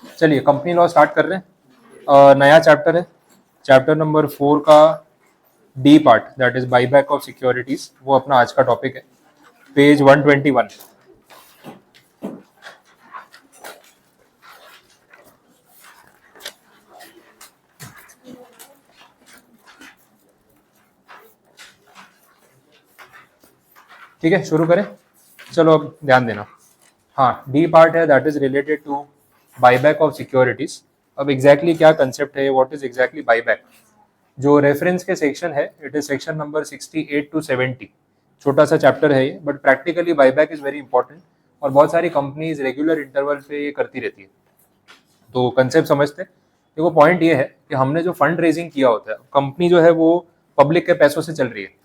चलिए company law start कर रहे हैं। नया चैप्टर है, चैप्टर नंबर 4 का D part, that is buyback of securities. वो अपना आज का टॉपिक है, पेज 121। ठीक है, शुरू करें। चलो अब ध्यान देना। हाँ, डी पार्ट है, that is related to buyback of securities. अब एग्जैक्टली क्या कंसेप्ट है, व्हाट इज एग्जैक्टली बाईबैक। जो रेफरेंस के सेक्शन है, it is section number 68 to 70। छोटा सा चैप्टर है ये, but practically buyback is very important और बहुत सारी कंपनीज रेगुलर इंटरवल पे ये करती रहती है। तो कंसेप्ट समझते। देखो पॉइंट ये है कि हमने जो फंड रेजिंग किया होता है, कंपनी जो है वो पब्लिक के पैसों से चल रही है।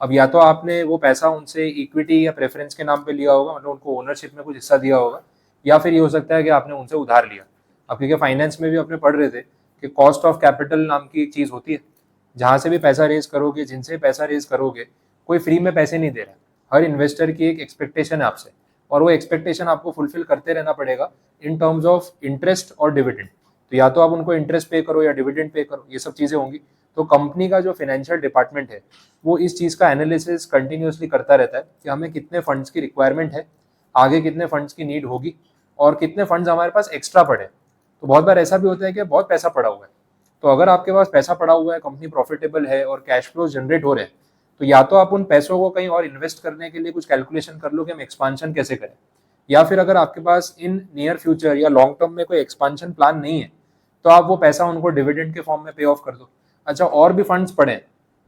अब या तो आपने वो पैसा उनसे इक्विटी या प्रेफरेंस के नाम पे लिया होगा, मतलब उनको ओनरशिप में कुछ हिस्सा दिया होगा, या फिर ये हो सकता है कि आपने उनसे उधार लिया। अब क्योंकि फाइनेंस में भी अपने पढ़ रहे थे कि कॉस्ट ऑफ कैपिटल नाम की एक चीज़ होती है। जहाँ से भी पैसा रेज करोगे, जिनसे पैसा रेज करोगे, कोई फ्री में पैसे नहीं दे रहा। हर इन्वेस्टर की एक एक्सपेक्टेशन है आपसे, और वो एक्सपेक्टेशन आपको फुलफिल करते रहना पड़ेगा इन टर्म्स ऑफ इंटरेस्ट और डिविडेंड। तो या तो आप उनको इंटरेस्ट पे करो या डिविडेंड पे करो, ये सब चीज़ें होंगी। तो कंपनी का जो फाइनेंशियल डिपार्टमेंट है वो इस चीज़ का एनालिसिस कंटिन्यूसली करता रहता है कि हमें कितने फंड्स की रिक्वायरमेंट है, आगे कितने फंड्स की नीड होगी, और कितने फंड्स हमारे पास एक्स्ट्रा पड़े। तो बहुत बार ऐसा भी होता है कि बहुत पैसा पड़ा हुआ है। तो अगर आपके पास पैसा पड़ा हुआ है, कंपनी प्रॉफिटेबल है और कैश फ्लो जनरेट हो रहे हैं, तो या तो आप उन पैसों को कहीं और इन्वेस्ट करने के लिए कुछ कैलकुलेशन कर लो कि हम एक्सपांशन कैसे करें, या फिर अगर आपके पास इन नियर फ्यूचर या लॉन्ग टर्म में कोई एक्सपांशन प्लान नहीं है, तो आप वो पैसा उनको डिविडेंड के फॉर्म में पे ऑफ कर दो। अच्छा, और भी फंड्स पड़े हैं,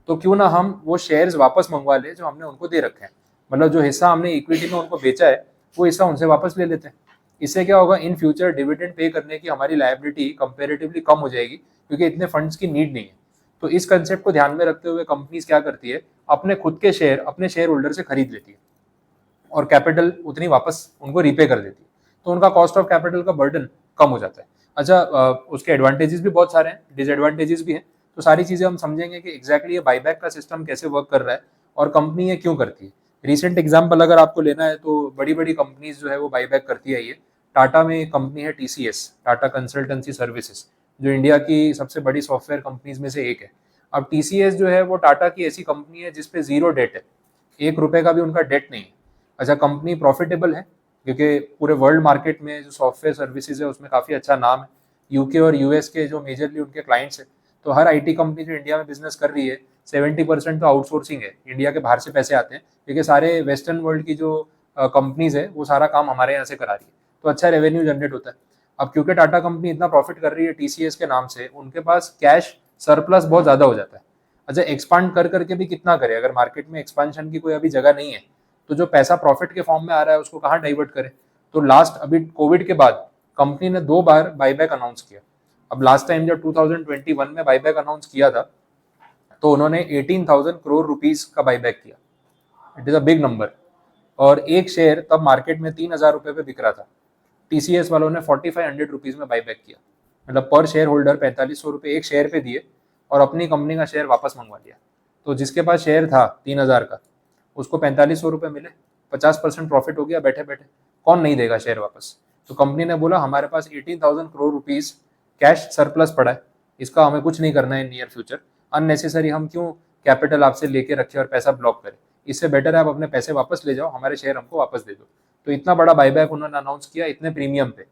तो क्यों ना हम वो शेयर्स वापस मंगवा ले जो हमने उनको दे रखे हैं। मतलब जो हिस्सा हमने इक्विटी में उनको बेचा है, वो हिस्सा उनसे वापस ले लेते हैं। इससे क्या होगा, इन फ्यूचर डिविडेंड पे करने की हमारी लायबिलिटी कंपेरेटिवली कम हो जाएगी, क्योंकि इतने फंड्स की नीड नहीं है। तो इस कंसेप्ट को ध्यान में रखते हुए कंपनीज क्या करती है, अपने खुद के शेयर अपने शेयर होल्डर से खरीद लेती है और कैपिटल उतनी वापस उनको रीपे कर देती है। तो उनका कॉस्ट ऑफ कैपिटल का बर्डन कम हो जाता है। अच्छा, उसके एडवांटेजेस भी बहुत सारे हैं, डिसएडवांटेजेस भी हैं। तो सारी चीज़ें हम समझेंगे कि एग्जैक्टली ये बाईबैक का सिस्टम कैसे वर्क कर रहा है और कंपनी ये क्यों करती है। रिसेंट एग्जाम्पल अगर आपको लेना है तो बड़ी बड़ी कंपनीज जो है वो बाईबैक करती है। ये टाटा में एक कंपनी है TCS, टाटा कंसल्टेंसी सर्विसेज, जो इंडिया की सबसे बड़ी सॉफ्टवेयर कंपनीज में से एक है। अब TCS जो है वो टाटा की ऐसी कंपनी है जिसपे जीरो डेट है, 1 रुपए का भी उनका डेट नहीं है। अच्छा, कंपनी प्रॉफिटेबल है क्योंकि पूरे वर्ल्ड मार्केट में जो सॉफ्टवेयर सर्विसेज है उसमें काफ़ी अच्छा नाम है। यूके और यूएस के जो मेजरली उनके क्लाइंट्स है, तो हर आईटी कंपनी जो इंडिया में बिजनेस कर रही है, 70% तो आउटसोर्सिंग है, इंडिया के बाहर से पैसे आते हैं, क्योंकि सारे वेस्टर्न वर्ल्ड की जो कंपनीज है वो सारा काम हमारे यहाँ से करा रही है। तो अच्छा रेवेन्यू जनरेट होता है। अब क्योंकि टाटा कंपनी इतना प्रॉफिट कर रही है TCS के नाम से, उनके पास कैश सरप्लस बहुत ज़्यादा हो जाता है। अच्छा, एक्सपांड कर करके भी कितना करे, अगर मार्केट में एक्सपांशन की कोई अभी जगह नहीं है, तो जो पैसा प्रॉफिट के फॉर्म में आ रहा है उसको कहाँ डाइवर्ट करे। तो लास्ट अभी कोविड के बाद कंपनी ने 2 बार बाईबैक अनाउंस किया। अब लास्ट टाइम जब 2021 में बाईबैक अनाउंस किया था, तो उन्होंने 18,000 करोड़ रुपीज का बाईबैक किया। It is a big number. और एक शेयर तब मार्केट में 3,000 रुपए पे बिक रहा था। TCS वालों ने 4,500 रुपीज में बाईबैक किया, मतलब पर शेयर होल्डर 4500 रुपये एक शेयर पे दिए और अपनी कंपनी का शेयर वापस मंगवा लिया। तो जिसके पास शेयर था 3,000 का, उसको 4500 रुपये मिले, 50% प्रॉफिट हो गया बैठे बैठे। कौन नहीं देगा शेयर वापस। तो कंपनी ने बोला हमारे पास 18,000 करोड़ रुपीज कैश सरप्लस पड़ा है, इसका हमें कुछ नहीं करना है नियर फ्यूचर। अननेसेसरी हम क्यों कैपिटल आपसे लेके रखें और पैसा ब्लॉक करें। इससे बेटर है आप अपने पैसे वापस ले जाओ, हमारे शेयर हमको वापस दे दो। तो इतना बड़ा बाईबैक उन्होंने अनाउंस किया, इतने प्रीमियम पे।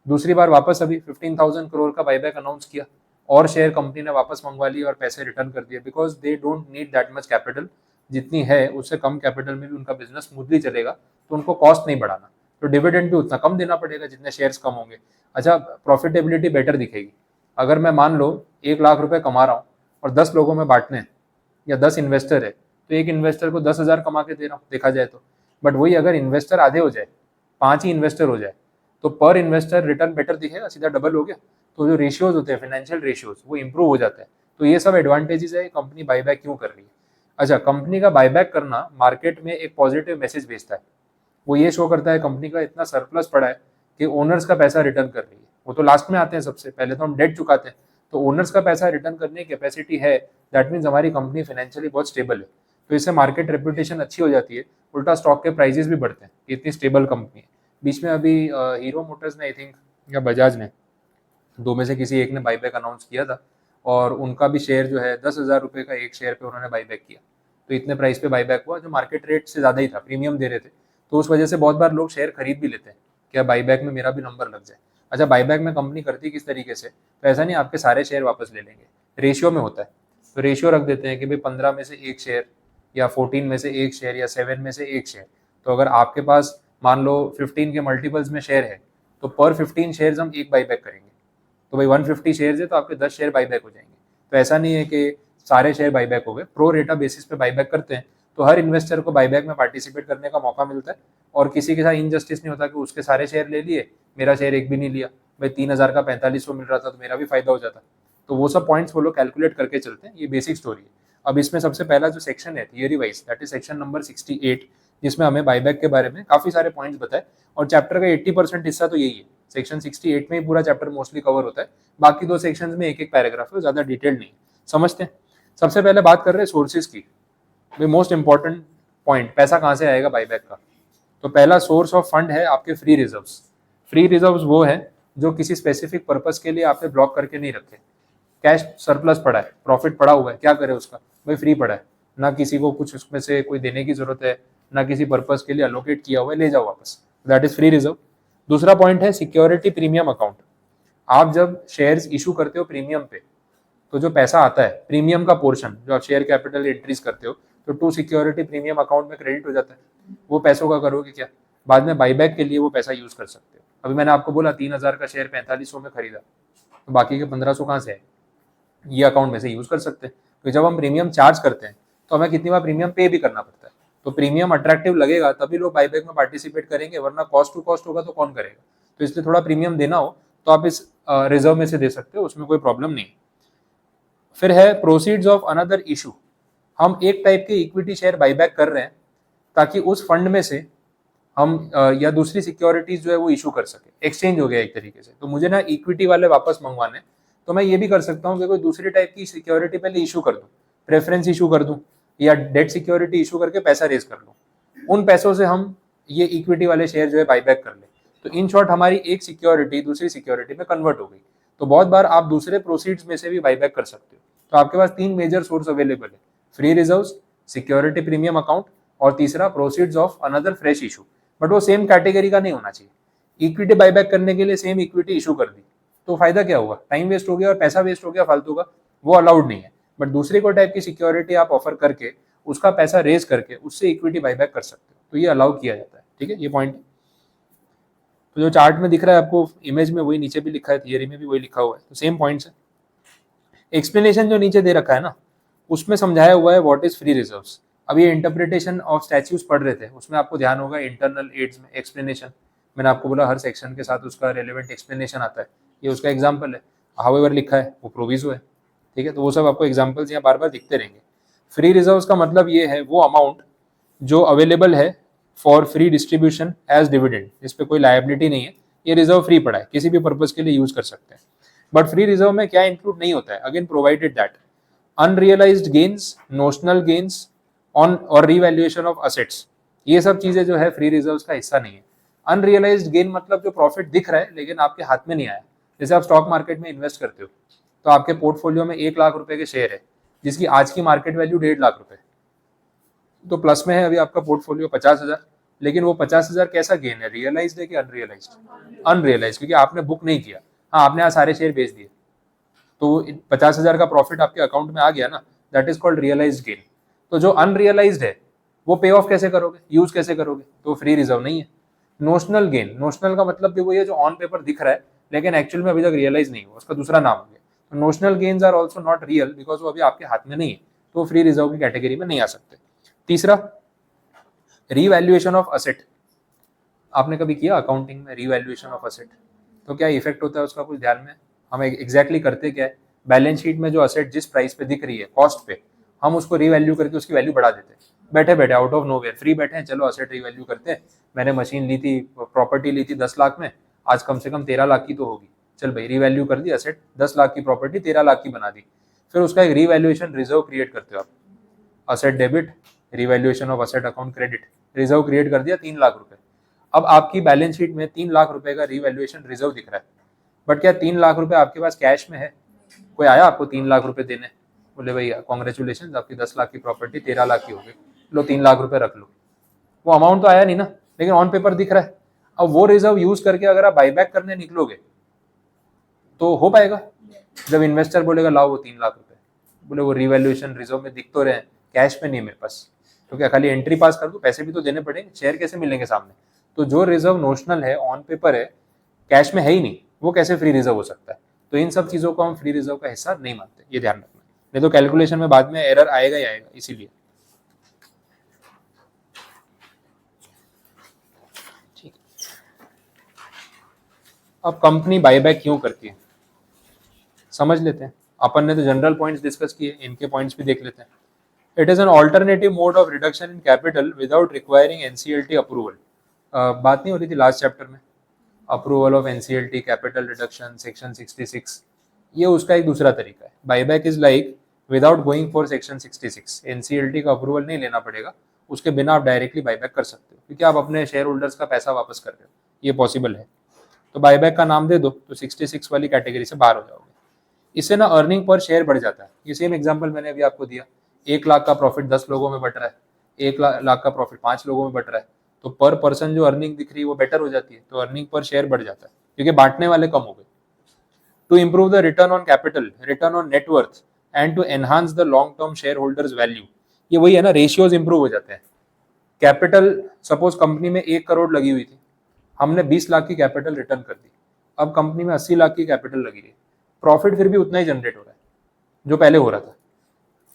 दूसरी बार वापस अभी 15,000 करोड़ का बाईबैक अनाउंस किया, और शेयर कंपनी ने वापस मंगवा लिए और पैसे रिटर्न कर दिए, because they don't need that much capital. जितनी है उससे कम कैपिटल में भी उनका बिजनेस स्मूथली चलेगा, तो उनको कॉस्ट नहीं बढ़ाना। तो डिविडेंड भी उतना कम देना पड़ेगा जितने शेयर्स कम होंगे। अच्छा, प्रॉफिटेबिलिटी बेटर दिखेगी। अगर मैं मान लो 1 लाख रुपए कमा रहा हूँ और 10 लोगों में बांटने हैं, या 10 इन्वेस्टर है, तो एक इन्वेस्टर को 10,000 कमा के दे रहा हूँ देखा जाए तो। बट वही अगर इन्वेस्टर आधे हो जाए, 5 ही इन्वेस्टर हो जाए, तो पर इन्वेस्टर रिटर्न बेटर दिखेगा, सीधा डबल हो गया। तो जो रेशियोज होते हैं फाइनेंशियल रेशियोज, वो इंप्रूव हो जाते हैं। तो ये सब एडवांटेजेस है, कंपनी बाईबैक क्यों कर रही है। अच्छा, कंपनी का बाईबैक करना मार्केट में एक पॉजिटिव मैसेज भेजता है। वो ये शो करता है कंपनी का इतना सरप्लस पड़ा है कि ओनर्स का पैसा रिटर्न कर रही है। वो तो लास्ट में आते हैं, सबसे पहले तो हम डेट चुकाते हैं। तो ओनर्स का पैसा रिटर्न करने की कैपेसिटी है, दैट मीन्स हमारी कंपनी फाइनेंशियली बहुत स्टेबल है। तो इससे मार्केट रेपुटेशन अच्छी हो जाती है, उल्टा स्टॉक के प्राइजेस भी बढ़ते हैं, इतनी स्टेबल कंपनी है। बीच में अभी हीरो मोटर्स ने आई थिंक, या बजाज ने दो में से किसी एक ने बाईबैक अनाउंस किया था और उनका भी शेयर जो है 10,000 रुपये का एक शेयर पे उन्होंने बाईबैक किया, तो इतने प्राइस पे बाईबैक हुआ जो मार्केट रेट से ज़्यादा ही था, प्रीमियम दे रहे थे, तो उस वजह से बहुत बार लोग शेयर खरीद भी लेते हैं, क्या बाईबैक में मेरा भी नंबर लग जाए। अच्छा, बाईबैक में कंपनी करती किस तरीके से, तो ऐसा नहीं आपके सारे शेयर वापस ले लेंगे, रेशियो में होता है, तो रेशियो रख देते हैं कि भाई 15 में से एक शेयर या 14 में से एक शेयर या 7 में से एक शेयर। तो अगर आपके पास मान लो 15 के मल्टीपल्स में शेयर है तो पर 15 शेयर्स हम एक बाईबैक करेंगे, तो भाई 150 शेयर्स है तो आपके 10 शेयर बाईबैक हो जाएंगे। तो ऐसा नहीं है कि सारे शेयर बाईबैक हो गए, प्रो रेटा बेसिस पे बाईबैक करते हैं, तो हर इन्वेस्टर को बाईबैक में पार्टिसिपेट करने का मौका मिलता है और किसी के साथ इनजस्टिस नहीं होता कि उसके सारे शेयर ले लिए, मेरा शेयर एक भी नहीं लिया, भाई 3,000 का 4500 मिल रहा था तो मेरा भी फायदा हो जाता। तो वो सब पॉइंट्स वो लोग कैलकुलेट करके चलते हैं, ये बेसिक स्टोरी है। अब इसमें सबसे पहला जो सेक्शन है theory wise, that is section number 68, जिसमें हमें बाईबैक के बारे में काफी सारे पॉइंट्स बताए और चैप्टर का 80% हिस्सा तो यही है, सेक्शन 68 में ही पूरा चैप्टर मोस्टली कवर होता है, बाकी दो सेक्शंस में एक एक पैराग्राफ है, ज्यादा डिटेल नहीं। समझते हैं, सबसे पहले बात कर रहे हैं सोर्सेज की, मोस्ट इंपॉर्टेंट पॉइंट, पैसा कहाँ से आएगा बाईबैक का। तो पहला सोर्स ऑफ फंड है आपके फ्री रिजर्व्स। फ्री रिजर्व्स वो है जो किसी स्पेसिफिक पर्पस के लिए आपने ब्लॉक करके नहीं रखे, कैश सरप्लस पड़ा है, प्रॉफिट पड़ा हुआ है, क्या करे उसका, भाई फ्री पड़ा है, ना किसी को कुछ उसमें से कोई देने की जरूरत है, ना किसी पर्पस के लिए अलोकेट किया हुआ है, ले जाओ वापस, दैट इज फ्री रिजर्व। दूसरा पॉइंट है सिक्योरिटी प्रीमियम अकाउंट। आप जब शेयर्स इशू करते हो प्रीमियम पे, तो जो पैसा आता है प्रीमियम का पोर्शन जो आप शेयर कैपिटल एंट्रीज करते हो, तो टू सिक्योरिटी प्रीमियम अकाउंट में क्रेडिट हो जाता है। वो पैसों का करोगे क्या, बाद में बाईबैक के लिए वो पैसा यूज कर सकते हो। अभी मैंने आपको बोला 3,000 का शेयर 4500 में खरीदा, तो बाकी के 1,500 कहाँ से है, ये अकाउंट में से यूज कर सकते हैं। तो जब हम प्रीमियम चार्ज करते हैं तो हमें कितनी बार प्रीमियम पे भी करना पड़ता है, तो प्रीमियम अट्रैक्टिव लगेगा तभी लोग बाईबैक में पार्टिसिपेट करेंगे, वरना कॉस्ट टू कॉस्ट होगा तो कौन करेगा। तो इसलिए थोड़ा प्रीमियम देना हो तो आप इस रिजर्व में से दे सकते हो, उसमें कोई प्रॉब्लम नहीं। फिर है प्रोसीड्स ऑफ अनदर इशू। हम एक टाइप के इक्विटी शेयर बाईबैक कर रहे हैं ताकि उस फंड में से हम या दूसरी सिक्योरिटीज जो है वो इशू कर सके, एक्सचेंज हो गया एक तरीके से। तो मुझे ना इक्विटी वाले वापस मंगवाने, तो मैं ये भी कर सकता हूँ कि कोई दूसरी टाइप की सिक्योरिटी पहले इशू कर दूँ, प्रेफरेंस इशू कर दूँ या डेट सिक्योरिटी इशू करके पैसा रेज कर लूँ, उन पैसों से हम ये इक्विटी वाले शेयर जो है बाईबैक कर ले। तो इन शॉर्ट हमारी एक सिक्योरिटी दूसरी सिक्योरिटी में कन्वर्ट हो गई। तो बहुत बार आप दूसरे प्रोसीड्स में से भी बाईबैक कर सकते हो। तो आपके पास तीन मेजर सोर्स अवेलेबल है, free reserves, security premium account और तीसरा proceeds of another fresh issue. But वो सेम कैटेगरी का नहीं होना चाहिए। इक्विटी बाईबैक करने के लिए सेम इक्विटी इशू कर दी तो फायदा क्या हुआ, टाइम वेस्ट हो गया और पैसा वेस्ट हो गया फालतू का, वो अलाउड नहीं है। बट दूसरी कोई टाइप की सिक्योरिटी आप ऑफर करके उसका पैसा रेज करके उससे इक्विटी बाईबैक कर सकते हो, तो ये अलाउ किया जाता है। ठीक है, ये पॉइंट। तो जो चार्ट में दिख रहा है आपको इमेज में वही नीचे भी लिखा है, थियरी में भी वही लिखा हुआ है, तो सेम पॉइंट्स है। एक्सप्लेनेशन जो नीचे दे रखा है ना, उसमें समझाया हुआ है व्हाट इज फ्री रिजर्व्स। अब ये इंटरप्रिटेशन ऑफ स्टैच्यूज पढ़ रहे थे, उसमें आपको ध्यान होगा इंटरनल एड्स में एक्सप्लेनेशन, मैंने आपको बोला हर सेक्शन के साथ उसका रेलेवेंट एक्सप्लेनेशन आता है, ये उसका एग्जाम्पल है। हाउएवर लिखा है वो प्रोविजो है, ठीक है, तो वो सब आपको एग्जाम्पल्स यहाँ बार बार दिखते रहेंगे। फ्री रिजर्व्स का मतलब ये है वो अमाउंट जो अवेलेबल है for free distribution as dividend, इस पर कोई लायबिलिटी नहीं है, ये रिजर्व फ्री पड़ा है, किसी भी पर्पज के लिए यूज कर सकते हैं। बट फ्री रिजर्व में क्या इंक्लूड नहीं होता है, again provided that unrealised gains, notional gains on और रीवैल्यूएशन ऑफ असेट्स, ये सब चीजें जो है फ्री रिजर्व्स का हिस्सा नहीं है। अनरियलाइज्ड गेन मतलब जो प्रॉफिट दिख रहा है लेकिन आपके हाथ में नहीं आया। जैसे आप स्टॉक मार्केट में इन्वेस्ट करते हो तो आपके पोर्टफोलियो में 1,00,000 रुपए के शेयर है जिसकी आज की मार्केट वैल्यू 1,50,000 रुपए, तो प्लस में है अभी आपका पोर्टफोलियो 50,000, लेकिन वो 50,000 कैसा गेन है, रियलाइज्ड है कि अनरियलाइज्ड, अनरियलाइज्ड, क्योंकि आपने बुक नहीं किया। हाँ, आपने आज सारे शेयर बेच दिए तो 50,000 का प्रॉफिट आपके अकाउंट में आ गया ना, that is called realised gain. तो जो अनरियलाइज्ड है वो पे ऑफ कैसे करोगे, यूज कैसे करोगे, तो फ्री रिजर्व नहीं है। नोशनल गेन, नोशनल का मतलब भी वही है जो ऑन पेपर दिख रहा है लेकिन एक्चुअल में अभी तक रियलाइज नहीं हुआ, उसका दूसरा नाम हो गया। तो notional gains are also not real because वो अभी आपके हाथ में नहीं है, तो फ्री रिजर्व की कैटेगरी में नहीं आ सकते। तीसरा, रीवैल्यूएशन ऑफ असेट। आपने कभी किया अकाउंटिंग में रीवैल्यूएशन ऑफ असेट, तो क्या इफेक्ट होता है उसका कुछ ध्यान में, हम एग्जैक्टली करते क्या है, बैलेंस शीट में जो असेट जिस प्राइस पे दिख रही है कॉस्ट पे, हम उसको रीवैल्यू करके उसकी वैल्यू बढ़ा देते हैं, बैठे बैठे आउट ऑफ नोवेयर, फ्री बैठे हैं, चलो असेट रीवैल्यू करते हैं, मैंने मशीन ली थी, प्रॉपर्टी ली थी 10 लाख में, आज कम से कम 13 लाख की तो होगी, चल भाई रीवैल्यू कर दी असेट, 10 लाख की प्रॉपर्टी 13 लाख की बना दी। फिर उसका एक रीवैल्यूएशन रिजर्व क्रिएट करते हो आप, asset debit, revaluation of asset account credit, reserve create कर दिया 3 लाख रुपए। अब आपकी बैलेंस शीट में 3 लाख रुपए का रिवैल्यूएशन रिजर्व दिख रहा है, बट क्या 3 लाख रुपए आपके पास कैश में है? कोई आया आपको 3 लाख रुपए देने, बोले भाई कॉन्ग्रेचुलेशन आपकी 10 लाख की प्रॉपर्टी 13 लाख की हो गई, लो 3 लाख रुपए रख लो, वो अमाउंट तो आया नहीं ना, लेकिन ऑन पेपर दिख रहा है। अब वो रिजर्व यूज करके अगर आप बाईबैक करने निकलोगे तो हो पाएगा? जब इन्वेस्टर बोलेगा लाओ वो 3 लाख रुपए, बोले वो रिवैल्यूएशन रिजर्व में दिख तो रहे हैं, कैश में नहीं मेरे पास, तो क्या खाली एंट्री पास कर दूं? पैसे भी तो देने पड़ेंगे, शेयर कैसे मिलेंगे सामने? तो जो रिजर्व नोशनल है, ऑन पेपर है, कैश में है ही नहीं, वो कैसे फ्री रिजर्व हो सकता है? तो इन सब चीजों को हम फ्री रिजर्व का हिस्सा नहीं मानते, ये ध्यान रखना, नहीं तो कैलकुलेशन में बाद में एरर आएगा ही आएगा, इसीलिए। ठीक, अब कंपनी बाईबैक क्यों करती है समझ लेते हैं। अपन ने तो जनरल पॉइंट्स डिस्कस किए, इनके पॉइंट्स भी देख लेते हैं। It is an alternative mode of reduction in capital without requiring NCLT approval. बात नहीं हो रही थी लास्ट चैप्टर में, approval of NCLT, capital reduction, section 66, ये उसका एक दूसरा तरीका है। Buyback is like without going for section 66, NCLT का अप्रूवल नहीं लेना पड़ेगा, उसके बिना आप डायरेक्टली बाईबैक कर सकते हो, क्योंकि आप अपने शेयर होल्डर्स का पैसा वापस कर रहे हो, ये पॉसिबल है। तो बाईबैक का नाम दे दो तो 66 वाली कैटेगरी से बाहर हो जाओगे। इससे ना अर्निंग पर शेयर बढ़ जाता है। ये सेम एग्जांपल मैंने अभी आपको दिया, 1 लाख का प्रॉफिट 10 लोगों में बट रहा है, 1 लाख का प्रॉफिट 5 लोगों में बट रहा है, तो पर पर्सन जो अर्निंग दिख रही है वो बेटर हो जाती है, तो अर्निंग पर शेयर बढ़ जाता है, क्योंकि बांटने वाले कम हो गए। To improve the return on capital, return on net worth and to enhance the long term share holders value, ये वही है ना, रेशियोज इंप्रूव हो जाते हैं। कैपिटल सपोज कंपनी में 1 करोड़ लगी हुई थी, हमने 20 लाख की कैपिटल रिटर्न कर दी, अब कंपनी में 80 लाख की कैपिटल लगी है, प्रॉफिट फिर भी उतना ही जनरेट हो रहा है जो पहले हो रहा था।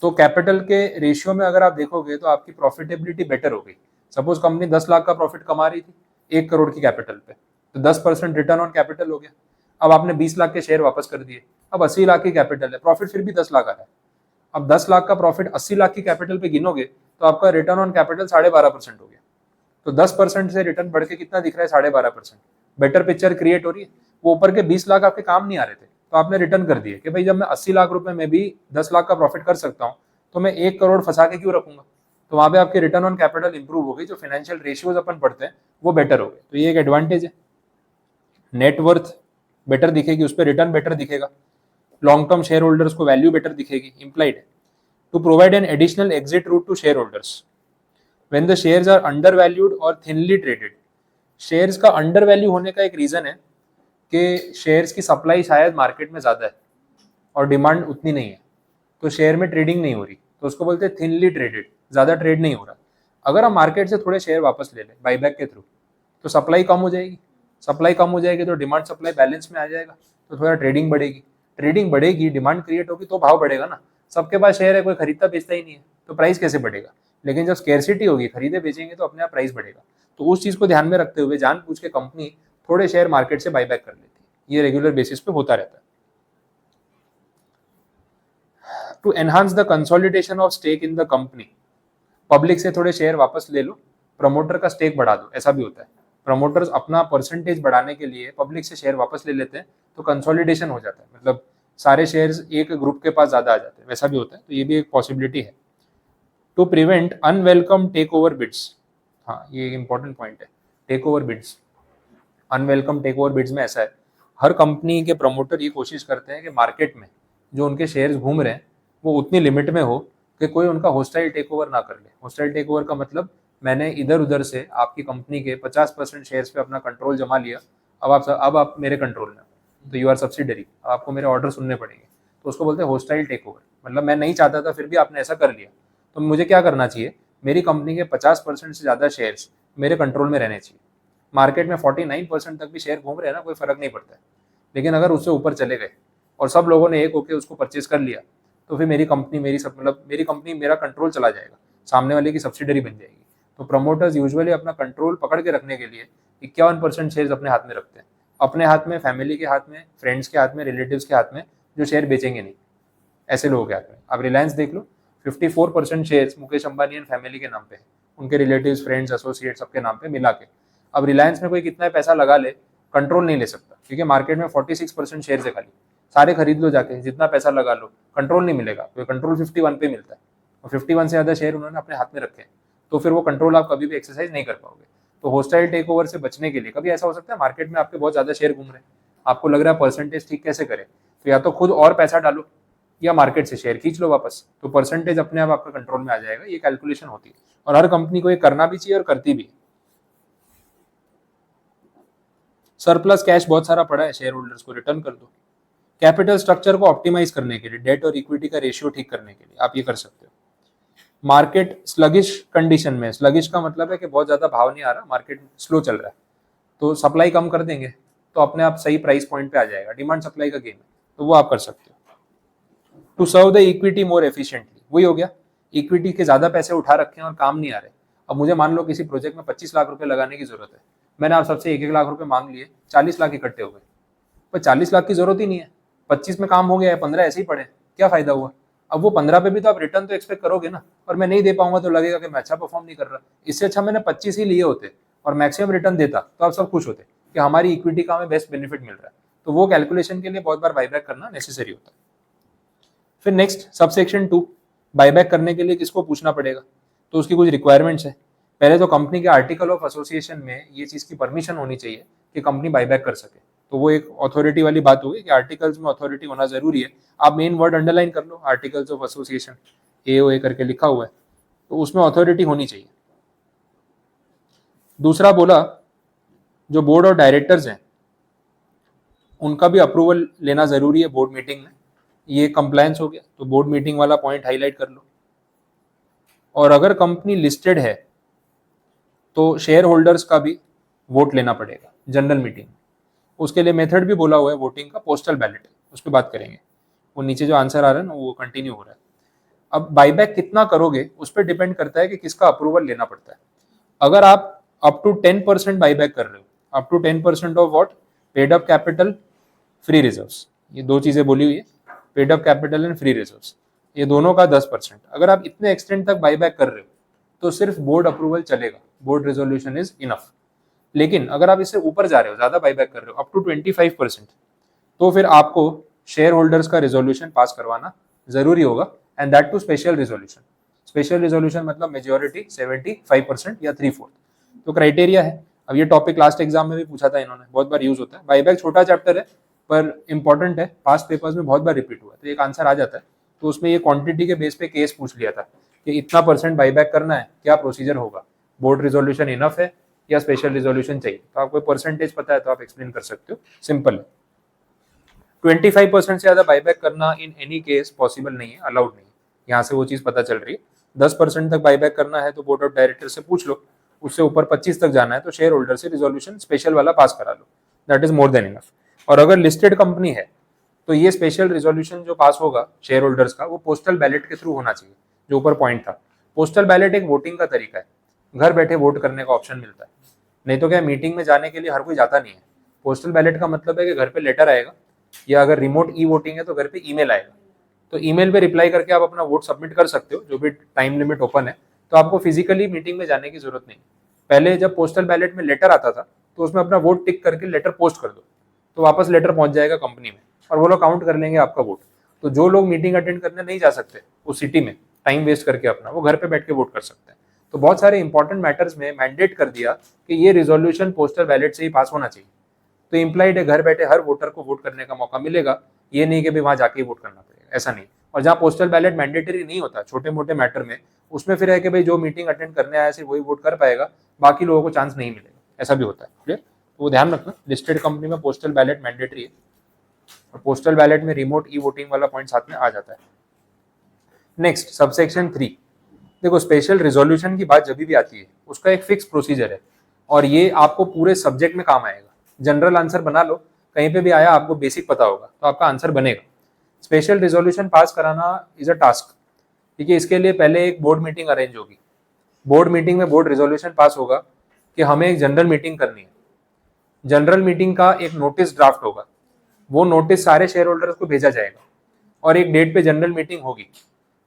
तो कैपिटल के रेशियो में अगर आप देखोगे तो आपकी प्रॉफिटेबिलिटी बेटर हो गई। सपोज कंपनी 10 लाख का प्रॉफिट कमा रही थी 1 करोड़ की कैपिटल पे, तो 10% रिटर्न ऑन कैपिटल हो गया। अब आपने 20 लाख के शेयर वापस कर दिए, अब 80 लाख की कैपिटल है, प्रॉफिट फिर भी 10 लाख आ रहा है। अब 10 लाख का प्रॉफिट 80 लाख की कैपिटल पे गिनोगे तो आपका रिटर्न ऑन कैपिटल 12.5% हो गया। तो 10% से रिटर्न बढ़ के कितना दिख रहा है? 12.5%। बेटर पिक्चर क्रिएट हो रही है। वो ऊपर के 20 लाख आपके काम नहीं आ रहे थे, तो आपने रिटर्न कर दिए कि भाई जब मैं 80 लाख रुपए में भी 10 लाख का प्रॉफिट कर सकता हूँ तो मैं 1 करोड़ फंसा के क्यों रखूंगा? तो वहां पे आपके रिटर्न ऑन कैपिटल इंप्रूव हो गई, जो फाइनेंशियल रेशियोज अपन पढ़ते हैं वो बेटर हो गए, तो ये एक एडवांटेज है। नेटवर्थ बेटर दिखेगी, उस पर रिटर्न बेटर दिखेगा, लॉन्ग टर्म शेयर होल्डर्स को वैल्यू बेटर दिखेगी, इंप्लाइड है। To provide an additional exit route to share holders when the shares are under valued और थिनली ट्रेडेड। शेयर्स का अंडर वैल्यू होने का एक रीजन है कि शेयर्स की सप्लाई शायद मार्केट में ज्यादा है और डिमांड उतनी नहीं है, तो शेयर में ट्रेडिंग नहीं हो रही, तो उसको बोलते हैं थिनली ट्रेडेड, ज्यादा ट्रेड नहीं हो रहा। अगर हम मार्केट से थोड़े शेयर वापस ले लें बाईबैक के थ्रू, तो सप्लाई कम हो जाएगी, सप्लाई कम हो जाएगी तो डिमांड सप्लाई बैलेंस में आ जाएगा, तो थोड़ा ट्रेडिंग बढ़ेगी, ट्रेडिंग बढ़ेगी, डिमांड क्रिएट होगी तो भाव बढ़ेगा ना। सबके पास शेयर है, कोई खरीदता बेचता ही नहीं है, तो प्राइस कैसे बढ़ेगा? लेकिन जब स्केर्सिटी होगी, खरीदे बेचेंगे तो अपने आप प्राइस बढ़ेगा। तो उस चीज को ध्यान में रखते हुए जानबूझ के कंपनी थोड़े शेयर मार्केट से बाईबैक कर लेती है, ये रेगुलर बेसिस पे होता रहता है। To enhance the consolidation of stake in the company, public से थोड़े शेयर वापस ले लो, प्रमोटर का स्टेक बढ़ा दो, ऐसा भी होता है। प्रमोटर्स अपना परसेंटेज बढ़ाने के लिए पब्लिक से शेयर वापस ले लेते हैं, तो कंसोलिडेशन हो जाता है, मतलब सारे शेयर्स एक ग्रुप के पास ज्यादा आ जाते हैं, वैसा भी होता है, तो ये भी एक पॉसिबिलिटी है। To prevent unwelcome take over bids, हाँ ये एक इंपॉर्टेंट पॉइंट है, take over bids. Unwelcome take over bids में ऐसा है, हर कंपनी के प्रमोटर ये कोशिश करते हैं कि मार्केट में जो उनके शेयर्स घूम रहे हैं वो उतनी लिमिट में हो कि कोई उनका होस्टाइल टेक ओवर ना कर ले। होस्टाइल टेक ओवर का मतलब मैंने इधर उधर से आपकी कंपनी के 50% शेयर्स पे अपना कंट्रोल जमा लिया, अब आप मेरे कंट्रोल में, तो यू आर सब्सिडरी, आपको मेरे ऑर्डर सुनने पड़ेंगे, तो उसको बोलते हैं होस्टाइल टेक ओवर। मतलब मैं नहीं चाहता था फिर भी आपने ऐसा कर लिया, तो मुझे क्या करना चाहिए? मेरी कंपनी के 50% से ज़्यादा शेयर्स मेरे कंट्रोल में रहने चाहिए। मार्केट में 49% तक भी शेयर घूम रहे हैं ना, कोई फर्क नहीं पड़ता है, लेकिन अगर उससे ऊपर चले गए और सब लोगों ने एक होकर उसको परचेज कर लिया, तो फिर मेरी कंपनी मेरी कंपनी मेरा कंट्रोल चला जाएगा, सामने वाले की सब्सिडरी बन जाएगी। तो प्रमोटर्स यूजुअली अपना कंट्रोल पकड़ के रखने के लिए 51% शेयर्स अपने हाथ में रखते हैं, अपने हाथ में, फैमिली के हाथ में, फ्रेंड्स के हाथ में, रिलेटिव्स के हाथ में, जो शेयर बेचेंगे नहीं, ऐसे लोगों के हाथ में। अब रिलायंस देख लो, 54% shares Mukesh Ambani and family के नाम पे है, उनके रिलेटिव्स, फ्रेंड्स, एसोसिएट सबके नाम पे मिला के। अब रिलायंस में कोई कितना पैसा लगा ले, कंट्रोल नहीं ले सकता, क्योंकि मार्केट में 46% शेयर है खाली, सारे खरीद लो जाके, जितना पैसा लगा लो, कंट्रोल नहीं मिलेगा, तो कंट्रोल 51 पे मिलता है, और 51 से ज़्यादा शेयर उन्होंने अपने हाथ में रखे हैं, तो फिर वो कंट्रोल आप कभी भी एक्सरसाइज नहीं कर पाओगे। तो होस्टाइल टेक ओवर से बचने के लिए, कभी ऐसा हो सकता है मार्केट में आपके बहुत ज़्यादा शेयर घूम रहे हैं, आपको लग रहा है परसेंटेज ठीक कैसे करें, तो या तो खुद और पैसा डालो या मार्केट से शेयर खींच लो वापस, तो परसेंटेज अपने आप आपका कंट्रोल में आ जाएगा। ये कैलकुलेशन होती है और हर कंपनी को ये करना भी चाहिए और करती भी। सरप्लस कैश बहुत सारा पड़ा है, शेयर होल्डर्स को रिटर्न कर दो। कैपिटल स्ट्रक्चर को ऑप्टिमाइज करने के लिए, डेट और इक्विटी का रेशियो ठीक करने के लिए आप ये कर सकते हो। मार्केट स्लगिश कंडीशन में, स्लगिश का मतलब है कि बहुत ज्यादा भाव नहीं आ रहा, मार्केट स्लो चल रहा है, तो सप्लाई कम कर देंगे तो अपने आप सही प्राइस पॉइंट पे आ जाएगा। डिमांड सप्लाई का गेम है, तो वो आप कर सकते हो। To serve the equity more efficiently, वही हो गया, इक्विटी के ज्यादा पैसे उठा रखे हैं और काम नहीं आ रहे। अब मुझे मान लो किसी प्रोजेक्ट में 25 लाख रुपए लगाने की जरूरत है, मैंने आप सबसे 1-1 लाख रुपए मांग लिए, 40 लाख इकट्ठे हो गए, पर 40 लाख की जरूरत ही नहीं है, 25 में काम हो गया है, 15 ऐसे ही पड़े, क्या फायदा हुआ। अब वो 15 पे भी तो आप रिटर्न तो एक्सपेक्ट करोगे ना, और मैं नहीं दे पाऊंगा तो लगेगा कि मैं अच्छा परफॉर्म नहीं कर रहा। इससे अच्छा मैंने 25 ही लिए होते और मैक्सिमम रिटर्न देता, तो आप सब खुश होते कि हमारी इक्विटी का हमें बेस्ट बेनिफिट मिल रहा है। तो वो कैलकुलेशन के लिए बहुत बार बायबैक करना नेसेसरी होता है। फिर नेक्स्ट सबसेक्शन 2, बायबैक करने के लिए किसको पूछना पड़ेगा, तो उसकी कुछ रिक्वायरमेंट्स है। पहले तो कंपनी के आर्टिकल ऑफ एसोसिएशन में ये चीज की परमिशन होनी चाहिए कि कंपनी बायबैक कर सके, तो वो एक अथॉरिटी वाली बात होगी कि आर्टिकल्स में अथॉरिटी होना जरूरी है। आप मेन वर्ड अंडरलाइन कर लो, आर्टिकल्स ऑफ एसोसिएशन, AOA करके लिखा हुआ है, तो उसमें अथॉरिटी होनी चाहिए। दूसरा बोला, जो बोर्ड ऑफ डायरेक्टर्स हैं उनका भी अप्रूवल लेना जरूरी है बोर्ड मीटिंग में, ये कंप्लायंस हो गया, तो बोर्ड मीटिंग वाला पॉइंट हाईलाइट कर लो। और अगर कंपनी लिस्टेड है तो शेयर होल्डर्स का भी वोट लेना पड़ेगा जनरल मीटिंग में। उसके लिए मेथड भी बोला हुआ है वोटिंग का, पोस्टल बैलेट, उस पर बात करेंगे। वो नीचे जो आंसर आ रहा है ना वो कंटिन्यू हो रहा है। अब बायबैक कितना करोगे उस पर डिपेंड करता है कि किसका अप्रूवल लेना पड़ता है। अगर आप अप टू 10% बायबैक कर रहे हो, up to 10% of what, paid up capital, free reserves, ये दो चीजें बोली हुई है, paid up capital and free reserves, ये दोनों का 10%। अगर आप इतने एक्सटेंड तक बायबैक कर रहे हो तो सिर्फ बोर्ड अप्रूवल चलेगा, बोर्ड रेजोल्यूशन इज इनफ। लेकिन अगर आप इससे ऊपर जा रहे हो, ज्यादा बायबैक कर रहे हो, अप टू 25%, तो फिर आपको शेयर होल्डर्स का रेजोल्यूशन पास करवाना जरूरी होगा, and that too special resolution. Special resolution मतलब मेजोरिटी 75% या 3/4, तो क्राइटेरिया है। अब ये टॉपिक लास्ट एग्जाम में भी पूछा था इन्होंने, बहुत बार यूज होता है। बायबैक छोटा चैप्टर है पर इंपॉर्टेंट है, पास्ट पेपर्स में बहुत बार रिपीट हुआ है, तो एक आंसर आ जाता है। तो उसमें ये क्वांटिटी के बेस पे केस पूछ लिया था कि इतना % बायबैक करना है, क्या प्रोसीजर होगा, बोर्ड रेजोल्यूशन इनफ है या स्पेशल रेजोल्यूशन चाहिए। तो आपको परसेंटेज पता है तो आप एक्सप्लेन कर सकते हो, सिंपल है। 25% से ज्यादा बायबैक करना इन एनी केस पॉसिबल नहीं है, अलाउड नहीं है, यहाँ से वो चीज पता चल रही है। 10% तक बायबैक करना है तो बोर्ड ऑफ डायरेक्टर से पूछ लो, उससे ऊपर 25 तक जाना है तो शेयर होल्डर से रिजोल्यूशन स्पेशल वाला पास करा लो, that is more than enough. और अगर लिस्टेड कंपनी है तो ये स्पेशल रिजोल्यूशन जो पास होगा शेयर होल्डर्स का, वो पोस्टल बैलेट के थ्रू होना चाहिए, जो ऊपर पॉइंट था। पोस्टल बैलेट एक वोटिंग का तरीका है, घर बैठे वोट करने का ऑप्शन मिलता है। नहीं तो क्या, मीटिंग में जाने के लिए हर कोई जाता नहीं है। पोस्टल बैलेट का मतलब है कि घर पे लेटर आएगा, या अगर रिमोट ई वोटिंग है तो घर पे ईमेल आएगा, तो ईमेल पे रिप्लाई करके आप अपना वोट सबमिट कर सकते हो, जो भी टाइम लिमिट ओपन है। तो आपको फिजिकली मीटिंग में जाने की जरूरत नहीं। पहले जब पोस्टल बैलेट में लेटर आता था तो उसमें अपना वोट टिक करके लेटर पोस्ट कर दो, तो वापस लेटर पहुंच जाएगा कंपनी में और वो लोग काउंट कर लेंगे आपका वोट। तो जो लोग मीटिंग अटेंड करने नहीं जा सकते उस सिटी में, टाइम वेस्ट करके अपना, वो घर पे बैठ के वोट कर सकते हैं। तो बहुत सारे इंपॉर्टेंट मैटर्स में मैंडेट कर दिया कि ये रिजोल्यूशन पोस्टल बैलेट से ही पास होना चाहिए। तो इम्प्लाइड है घर बैठे हर वोटर को वोट करने का मौका मिलेगा, ये नहीं कि भी वहां जाके ही वोट करना पड़ेगा, ऐसा नहीं। और जहाँ पोस्टल बैलेट मैंडेटरी नहीं होता छोटे मोटे मैटर में, उसमें फिर है कि भाई जो मीटिंग अटेंड करने आया सिर्फ वही वोट कर पाएगा, बाकी लोगों को चांस नहीं मिलेगा, ऐसा भी होता है। क्लियर, तो वो ध्यान रखना, लिस्टेड कंपनी में पोस्टल बैलेट मैंडेटरी है और पोस्टल बैलेट में रिमोट ई वोटिंग वाला पॉइंट साथ में आ जाता है। नेक्स्ट सबसेक्शन 3, देखो स्पेशल रिजोल्यूशन की बात जब भी आती है उसका एक फिक्स प्रोसीजर है और ये आपको पूरे सब्जेक्ट में काम आएगा। जनरल आंसर बना लो, कहीं पे भी आया आपको बेसिक पता होगा तो आपका आंसर बनेगा। स्पेशल रिजोल्यूशन पास कराना इज अ टास्क, ठीक है। इसके लिए पहले एक बोर्ड मीटिंग अरेंज होगी, बोर्ड मीटिंग में बोर्ड रिजोल्यूशन पास होगा कि हमें एक जनरल मीटिंग करनी है। जनरल मीटिंग का एक नोटिस ड्राफ्ट होगा, वो नोटिस सारे शेयर होल्डर्स को भेजा जाएगा और एक डेट पे जनरल मीटिंग होगी।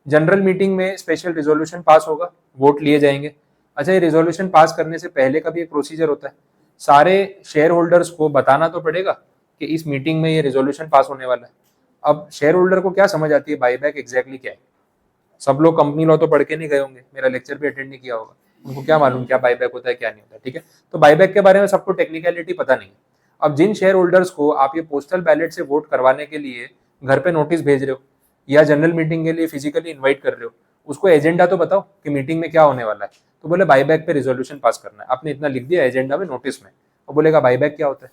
जनरल मीटिंग में स्पेशल रिजोल्यूशन पास होगा, वोट लिए जाएंगे। अच्छा, ये रिजोल्यूशन पास करने से पहले का भी एक प्रोसीजर होता है, सारे शेयर होल्डर्स को बताना तो पड़ेगा कि इस मीटिंग में ये रिजोल्यूशन पास होने वाला है। अब शेयर होल्डर को क्या समझ आती है बायबैक एग्जैक्टली क्या है? सब लोग कंपनी लॉ तो पढ़ के नहीं गए होंगे, मेरा लेक्चर भी अटेंड नहीं किया होगा, उनको क्या मालूम क्या बायबैक होता है क्या नहीं होता है, ठीक है। तो बायबैक के बारे में सबको टेक्निकलिटी पता नहीं है। अब जिन शेयर होल्डर्स को आप ये पोस्टल बैलेट से वोट करवाने के लिए घर पे नोटिस भेज रहे हो या जनरल मीटिंग के लिए फिजिकली इन्वाइट कर रहे हो, उसको एजेंडा तो बताओ कि मीटिंग में क्या होने वाला है। तो बोले बाईबैक पे रिजोल्यूशन पास करना है। आपने इतना लिख दिया एजेंडा में, नोटिस में। और बोलेगा बाईबैक क्या होता है,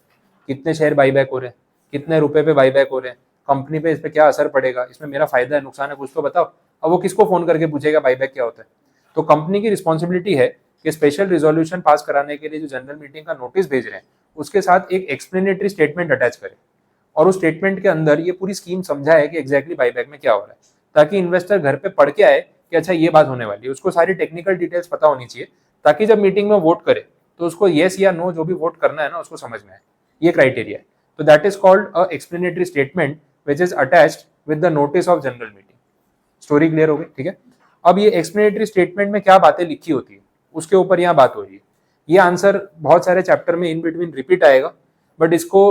कितने शेयर बाईबैक हो रहे हैं, कितने रुपए पे बाईबैक हो रहे हैं, कंपनी पे इस पे क्या असर पड़ेगा, इसमें मेरा फायदा है नुकसान है, कुछ तो बताओ। अब वो किसको फोन करके पूछेगा बाईबैक क्या होता है। तो कंपनी की रिस्पॉन्सिबिलिटी है कि स्पेशल रिजोल्यूशन पास कराने के लिए जो जनरल मीटिंग का नोटिस भेज रहे हैं उसके साथ एक एक्सप्लेनेटरी स्टेटमेंट अटैच करें और उस स्टेटमेंट के अंदर ये पूरी स्कीम समझाए कि एग्जैक्टली बाईबैक में क्या हो रहा है, ताकि इन्वेस्टर घर पे पढ़ के आए कि अच्छा ये बात होने वाली है, उसको सारी टेक्निकल डिटेल्स पता होनी चाहिए, ताकि जब मीटिंग में वोट करे तो उसको येस या नो जो भी वोट करना है ना उसको समझ में आए। ये क्राइटेरिया है। तो that is called a explanatory statement which is attached with the notice of general meeting. Story clear हो गई, ठीक है। अब ये एक्सप्लेनेटरी स्टेटमेंट में क्या बातें लिखी होती है उसके ऊपर यहाँ बात हो रही है। ये आंसर बहुत सारे चैप्टर में इन बिटवीन रिपीट आएगा, बट इसको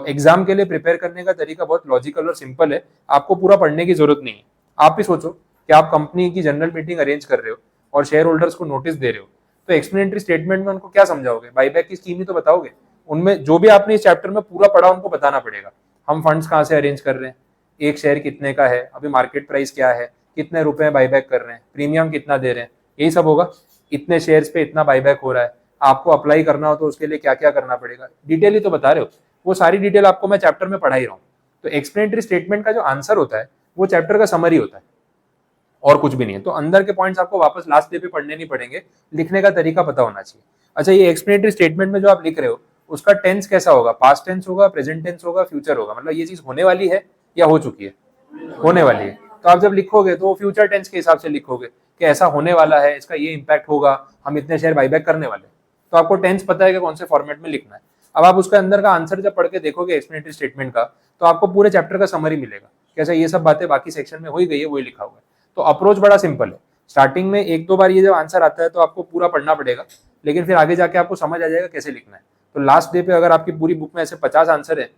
एग्जाम के लिए प्रिपेयर करने का तरीका बहुत लॉजिकल और सिंपल है। आपको पूरा पढ़ने की जरूरत नहीं है। आप ही सोचो कि आप कंपनी की जनरल मीटिंग अरेंज कर रहे हो और शेयर होल्डर्स को नोटिस दे रहे हो, तो एक्सप्लेनेटरी स्टेटमेंट में उनको क्या समझाओगे, बाईबैक की स्कीम ही तो बताओगे। उनमें जो भी आपने इस चैप्टर में पूरा पढ़ा उनको बताना पड़ेगा। हम फंड्स कहाँ से अरेंज कर रहे हैं, एक शेयर कितने का है, अभी मार्केट प्राइस क्या है, कितने रुपए बाईबैक कर रहे हैं, प्रीमियम कितना दे रहे हैं, यही सब होगा। इतने शेयर्स पे इतना बाईबैक हो रहा है, आपको अप्लाई करना हो तो उसके लिए क्या क्या करना पड़ेगा, डिटेल ही तो बता रहे हो। वो सारी डिटेल आपको मैं चैप्टर में पढ़ा ही रहा हूँ। तो एक्सप्लेनेटरी स्टेटमेंट का जो आंसर होता है वो चैप्टर का समरी होता है और कुछ भी नहीं है। तो अंदर के पॉइंट्स आपको वापस लास्ट डे पे पढ़ने नहीं पड़ेंगे, लिखने का तरीका पता होना चाहिए। अच्छा, ये एक्सप्लेनेटरी स्टेटमेंट में जो आप लिख रहे हो उसका टेंस कैसा होगा, पास्ट टेंस होगा, प्रेजेंट टेंस होगा, फ्यूचर होगा, मतलब ये चीज होने वाली है या हो चुकी है, होने वाली है। तो आप जब लिखोगे तो फ्यूचर टेंस के हिसाब से लिखोगे कि ऐसा होने वाला है, इसका ये इंपैक्ट होगा, हम इतने शेयर बाईबैक करने वाले। तो आपको टेंस पता है कि कौन से फॉर्मेट में लिखना है। अब आप उसके अंदर का आंसर जब पढ़ के देखोगे एक्सप्लेनेटरी स्टेटमेंट का, तो आपको पूरे चैप्टर का समरी मिलेगा कि ऐसा ये सब बातें बाकी सेक्शन में हो ही गई है, वही लिखा हुआ है। तो अप्रोच बड़ा सिंपल है। स्टार्टिंग में एक दो बार ये जब आंसर आता है तो आपको पूरा पढ़ना पड़ेगा, लेकिन फिर आगे जाके आपको समझ आ जाएगा कैसे लिखना है। तो लास्ट डे पे अगर आपकी पूरी बुक में ऐसे 50 आंसर है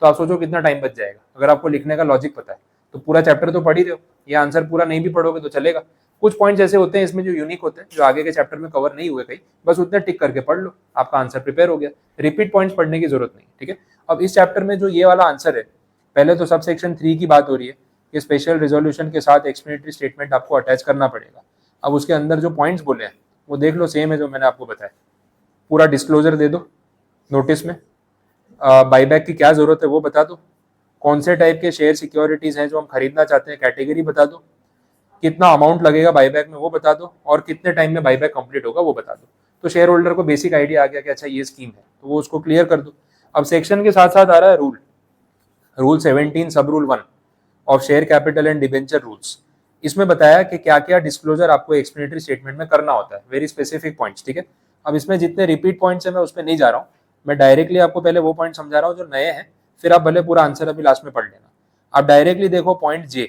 तो आप सोचो कितना टाइम बच जाएगा अगर आपको लिखने का लॉजिक पता है। तो पूरा चैप्टर तो पढ़ ही रहे हो, ये आंसर पूरा नहीं भी पढ़ोगे तो चलेगा। कुछ पॉइंट्स ऐसे होते हैं इसमें जो यूनिक होते हैं, जो आगे के चैप्टर में कवर नहीं हुए कहीं, बस उतने टिक करके पढ़ लो, आपका आंसर प्रिपेयर हो गया। रिपीट पॉइंट्स पढ़ने की जरूरत नहीं, ठीक है। अब इस चैप्टर में जो ये वाला आंसर है, पहले तो सब सेक्शन 3 की बात हो रही है कि स्पेशल रिजोल्यूशन के साथ एक्सप्लेनेटरी स्टेटमेंट आपको अटैच करना पड़ेगा। अब उसके अंदर जो पॉइंट्स बोले हैं वो देख लो, सेम है जो मैंने आपको बताया। पूरा डिस्क्लोजर दे दो नोटिस में, बाईबैक की क्या जरूरत है वो बता दो, कौन से टाइप के शेयर सिक्योरिटीज हैं जो हम खरीदना चाहते हैं कैटेगरी बता दो, कितना अमाउंट लगेगा बाईबैक में वो बता दो, और कितने टाइम में बाईबैक कंप्लीट होगा वो बता दो। तो शेयर होल्डर को बेसिक आइडिया आ गया कि अच्छा ये स्कीम है, तो वो उसको क्लियर कर दो। अब सेक्शन के साथ साथ आ रहा है rule 17 sub rule 1 of share capital and debenture rules. इसमें बताया कि क्या क्या डिस्क्लोजर आपको एक्सप्लेनेटरी स्टेटमेंट में करना होता है, वेरी स्पेसिफिक पॉइंट्स, ठीक है। अब इसमें जितने रिपीट पॉइंट्स है मैं उस पर नहीं जा रहा हूँ, मैं डायरेक्टली आपको पहले वो पॉइंट समझा रहा हूँ जो नए हैं, फिर आप भले पूरा आंसर अभी लास्ट में पढ़ लेना। आप डायरेक्टली देखो पॉइंट जे,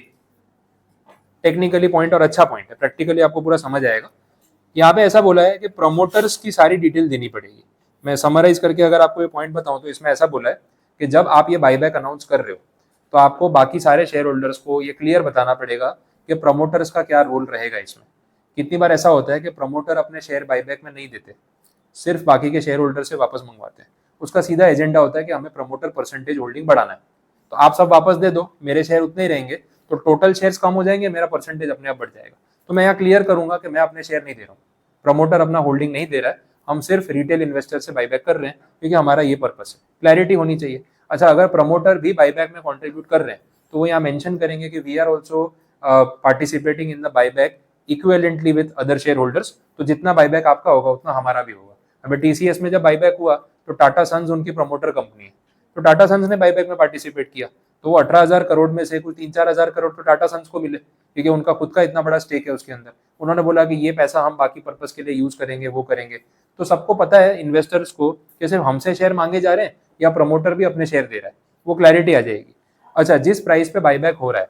टेक्निकली पॉइंट और अच्छा पॉइंट है, प्रैक्टिकली आपको पूरा समझ आएगा। यहाँ पे ऐसा बोला है कि प्रमोटर्स की सारी डिटेल देनी पड़ेगी। मैं समराइज करके अगर आपको ये पॉइंट बताऊं तो इसमें ऐसा बोला है कि जब आप ये बाईबैक अनाउंस कर रहे हो तो आपको बाकी सारे शेयर होल्डर्स को ये क्लियर बताना पड़ेगा कि प्रमोटर्स का क्या रोल रहेगा इसमें। कितनी बार ऐसा होता है कि प्रमोटर अपने शेयर बाईबैक में नहीं देते, सिर्फ बाकी के शेयर होल्डर से वापस मंगवाते हैं। उसका सीधा एजेंडा होता है कि हमें प्रमोटर परसेंटेज होल्डिंग बढ़ाना है, तो आप सब वापस दे दो, मेरे शेयर उतने ही रहेंगे, तो टोटल शेयर्स कम हो जाएंगे, मेरा परसेंटेज अपने आप बढ़ जाएगा। तो मैं यहाँ क्लियर करूंगा कि मैं अपने शेयर नहीं दे रहा हूँ, प्रमोटर अपना होल्डिंग नहीं दे रहा है, हम सिर्फ रिटेल इन्वेस्टर से बाईबैक कर रहे हैं क्योंकि हमारा ये पर्पस है। क्लैरिटी होनी चाहिए। अच्छा, अगर प्रमोटर भी बाईबैक में कॉन्ट्रीब्यूट कर रहे हैं तो वो यहाँ मेंशन करेंगे कि we are also participating in the buyback equivalently with other share holders. तो जितना बाईबैक आपका होगा उतना हमारा भी होगा। अभी टीसीएस में जब बाईबैक हुआ तो टाटा सन्स उनकी प्रमोटर कंपनी है, तो टाटा सन्स ने बाईबैक में पार्टिसिपेट किया, तो वो 18,000 करोड़ में से कुछ 3-4 हजार करोड़ तो टाटा सन्स को मिले क्योंकि उनका खुद का इतना बड़ा स्टेक है उसके अंदर। उन्होंने बोला कि ये पैसा हम बाकी पर्पस के लिए यूज करेंगे, वो करेंगे। तो सबको पता है इन्वेस्टर्स को कि सिर्फ हमसे शेयर मांगे जा रहे हैं या प्रमोटर भी अपने शेयर दे रहा है, वो क्लैरिटी आ जाएगी। अच्छा, जिस प्राइस पे बाईबैक हो रहा है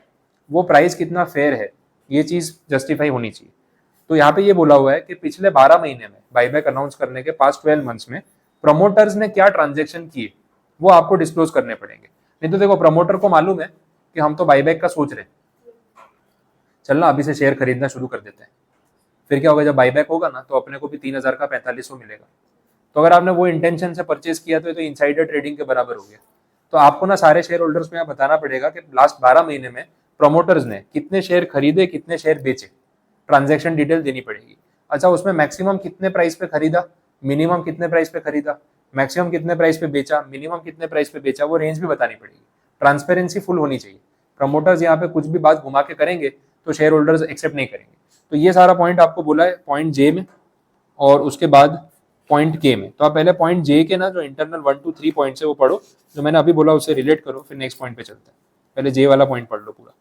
वो प्राइस कितना फेयर है, ये चीज जस्टिफाई होनी चाहिए। तो यहाँ पे ये बोला हुआ है कि पिछले 12 महीने में बाईबैक अनाउंस करने के पास्ट 12 मंथ्स में प्रमोटर्स ने क्या ट्रांजेक्शन किए वो आपको डिस्क्लोज करने पड़ेंगे। नहीं तो देखो, प्रमोटर को मालूम है कि हम तो बाईबैक का सोच रहे हैं, चलना अभी से शेयर खरीदना शुरू कर देते हैं, फिर क्या होगा जब बाईबैक होगा ना तो अपने को भी 3,000 का 4500 मिलेगा, तो अगर आपने वो इंटेंशन से परचेज किया तो ये तो इनसाइडर ट्रेडिंग के बराबर हो गया। तो आपको ना सारे शेयर होल्डर्स को यहाँ बताना पड़ेगा कि लास्ट 12 महीने में प्रमोटर्स ने कितने शेयर खरीदे, कितने शेयर बेचे, ट्रांजैक्शन डिटेल देनी पड़ेगी। अच्छा, उसमें मैक्सिमम कितने प्राइस पे खरीदा, मिनिमम कितने प्राइस पे खरीदा, मैक्सिमम कितने प्राइस पे बेचा, मिनिमम कितने प्राइस पे बेचा, वो रेंज भी बतानी पड़ेगी। ट्रांसपेरेंसी फुल होनी चाहिए। प्रमोटर्स यहाँ पे कुछ भी बात घुमा के करेंगे तो शेयर होल्डर्स एक्सेप्ट नहीं करेंगे। तो ये सारा पॉइंट आपको बोला है पॉइंट जे में और उसके बाद पॉइंट के में। तो आप पहले पॉइंट जे के ना जो इंटरनल 1 2 3 पॉइंट्स है वो पढ़ो, जो मैंने अभी बोला उससे रिलेट करो, फिर नेक्स्ट पॉइंट पे चलते हैं। पहले जे वाला पॉइंट पढ़ लो पूरा।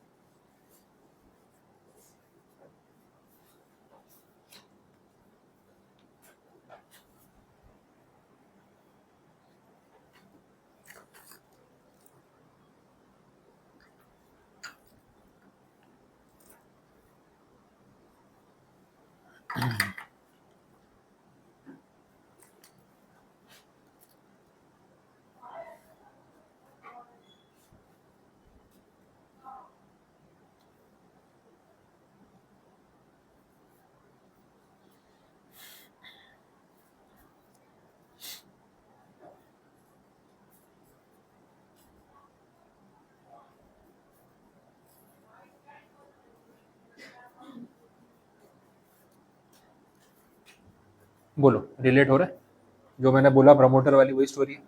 बोलो, रिलेट हो रहा है? जो मैंने बोला प्रमोटर वाली वही स्टोरी है।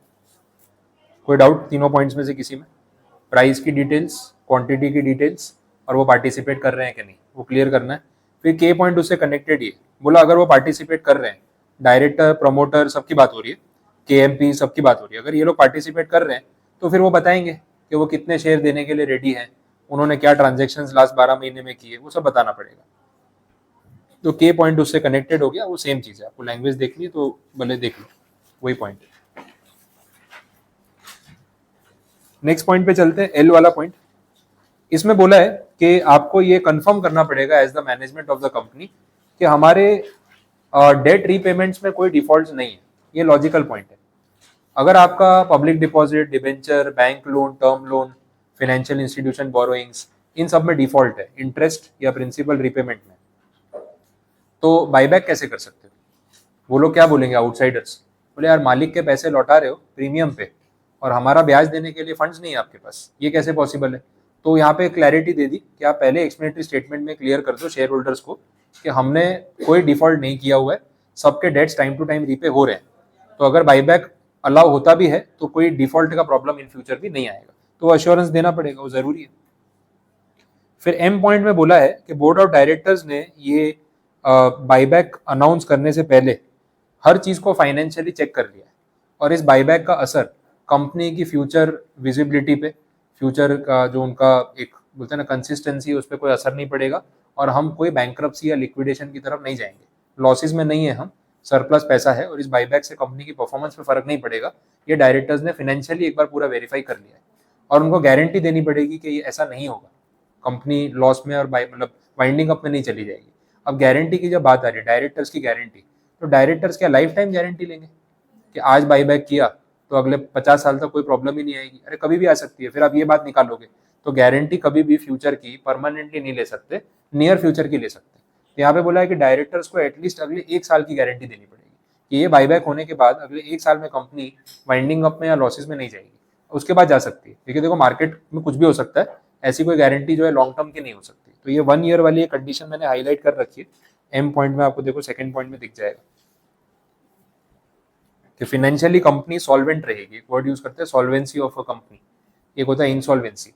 कोई डाउट तीनों पॉइंट्स में से किसी में? प्राइस की डिटेल्स, क्वांटिटी की डिटेल्स और वो पार्टिसिपेट कर रहे हैं कि नहीं, वो क्लियर करना है। फिर के पॉइंट उससे कनेक्टेड ही है। बोला अगर वो पार्टिसिपेट कर रहे हैं, डायरेक्टर प्रमोटर सबकी बात हो रही है, के एम पी सबकी बात हो रही है, अगर ये लोग पार्टिसिपेट कर रहे हैं तो फिर वो बताएंगे कि वो कितने शेयर देने के लिए रेडी हैं, उन्होंने क्या ट्रांजेक्शन लास्ट 12 महीने में किए, वो सब बताना पड़ेगा। तो के पॉइंट उससे कनेक्टेड हो गया, वो सेम चीज़ है। आपको लैंग्वेज देखनी है तो भले देख लो, वही पॉइंट। नेक्स्ट पॉइंट पे चलते हैं, एल वाला पॉइंट। इसमें बोला है कि आपको ये कंफर्म करना पड़ेगा as the management of the company कि हमारे डेट रीपेमेंट्स में कोई डिफॉल्ट नहीं है। ये लॉजिकल पॉइंट है। अगर आपका public deposit, debenture, bank loan, term loan, financial institution borrowings, इन सब में डिफॉल्ट है, इंटरेस्ट या प्रिंसिपल रीपेमेंट में, तो बाईबैक कैसे कर सकते हो? वो लोग क्या बोलेंगे आउटसाइडर्स? बोले यार मालिक के पैसे लौटा रहे हो प्रीमियम पे और हमारा ब्याज देने के लिए फंड्स नहीं है आपके पास, ये कैसे पॉसिबल है? तो यहाँ पे क्लैरिटी दे दी कि आप पहले एक्सप्लेनेटरी स्टेटमेंट में क्लियर कर दो शेयर होल्डर्स को कि हमने कोई डिफॉल्ट नहीं किया हुआ है, सबके debts time to time repay हो रहे हैं। तो अगर बाईबैक अलाउ होता भी है तो कोई डिफॉल्ट का प्रॉब्लम इन फ्यूचर भी नहीं आएगा। तो अश्योरेंस देना पड़ेगा, वो जरूरी है। फिर एम पॉइंट में बोला है कि बोर्ड ऑफ डायरेक्टर्स ने ये बाईबैक अनाउंस करने से पहले हर चीज को फाइनेंशियली चेक कर लिया है और इस बाईबैक का असर कंपनी की फ्यूचर विजिबिलिटी पे, फ्यूचर का जो उनका एक बोलते हैं ना कंसिस्टेंसी, उस पर कोई असर नहीं पड़ेगा और हम कोई बैंक्रप्सी या लिक्विडेशन की तरफ नहीं जाएंगे। लॉसेस में नहीं है हम, सरप्लस पैसा है और इस बाईबैक से कंपनी की परफॉर्मेंस पे फर्क नहीं पड़ेगा। ये डायरेक्टर्स ने फाइनेंशियली एक बार पूरा वेरीफाई कर लिया है और उनको गारंटी देनी पड़ेगी कि ये ऐसा नहीं होगा, कंपनी लॉस में और मतलब वाइंडिंग अप में नहीं चली जाएगी। अब गारंटी की जब बात आ रही है, डायरेक्टर्स की गारंटी, तो डायरेक्टर्स क्या लाइफ टाइम गारंटी लेंगे कि आज बाईबैक किया तो अगले 50 साल तक कोई प्रॉब्लम ही नहीं आएगी? अरे कभी भी आ सकती है। फिर आप ये बात निकालोगे तो गारंटी कभी भी फ्यूचर की परमानेंटली नहीं ले सकते, नियर फ्यूचर की ले सकते। तो यहाँ पे बोला है कि डायरेक्टर्स को एटलीस्ट अगले 1 साल की गारंटी देनी पड़ेगी कि ये बाईबैक होने के बाद अगले 1 साल में कंपनी वाइंडिंग अप में या लॉसेस में नहीं जाएगी। उसके बाद जा सकती है, क्योंकि देखो मार्केट में कुछ भी हो सकता है, ऐसी कोई गारंटी जो है लॉन्ग टर्म की नहीं हो सकती। तो ये 1 ईयर वाली कंडीशन मैंने हाईलाइट कर रखी है एम पॉइंट में, आपको देखो सेकंड पॉइंट में दिख जाएगा कि फाइनेंशियली कंपनी सॉल्वेंट रहेगी। एक वर्ड यूज करते हैं सॉल्वेंसी ऑफ अ कंपनी, एक होता है इंसॉल्वेंसी।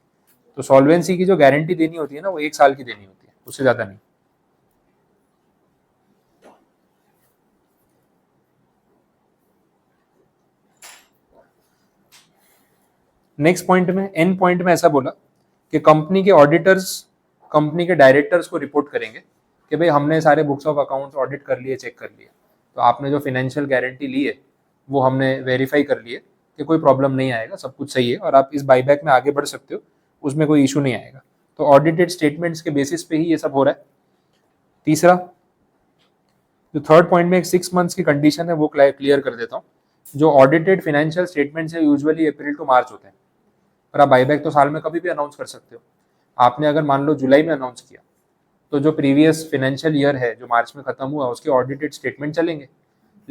तो सॉल्वेंसी की जो गारंटी देनी होती है ना, वो 1 साल की देनी होती है, उससे ज्यादा नहीं। नेक्स्ट पॉइंट में, एन पॉइंट में ऐसा बोला कि कंपनी के ऑडिटर्स कंपनी के डायरेक्टर्स को रिपोर्ट करेंगे कि भाई हमने सारे बुक्स ऑफ अकाउंट्स ऑडिट कर लिए, चेक कर लिए, तो आपने जो फाइनेंशियल गारंटी ली है वो हमने वेरीफाई कर लिए कि कोई प्रॉब्लम नहीं आएगा, सब कुछ सही है और आप इस बाईबैक में आगे बढ़ सकते हो, उसमें कोई इशू नहीं आएगा। तो ऑडिटेड स्टेटमेंट्स के बेसिस पे ही ये सब हो रहा है। तीसरा, जो थर्ड पॉइंट में एक 6 मंथ्स की कंडीशन है वो क्लियर कर देता हूँ। जो ऑडिटेड फाइनेंशियल स्टेटमेंट्स है यूजुअली अप्रैल टू मार्च होते हैं, और आप बाईबैक तो साल में कभी भी अनाउंस कर सकते हो। आपने अगर मान लो जुलाई में अनाउंस किया तो जो प्रीवियस फाइनेंशियल ईयर है जो मार्च में खत्म हुआ उसके ऑडिटेड स्टेटमेंट चलेंगे,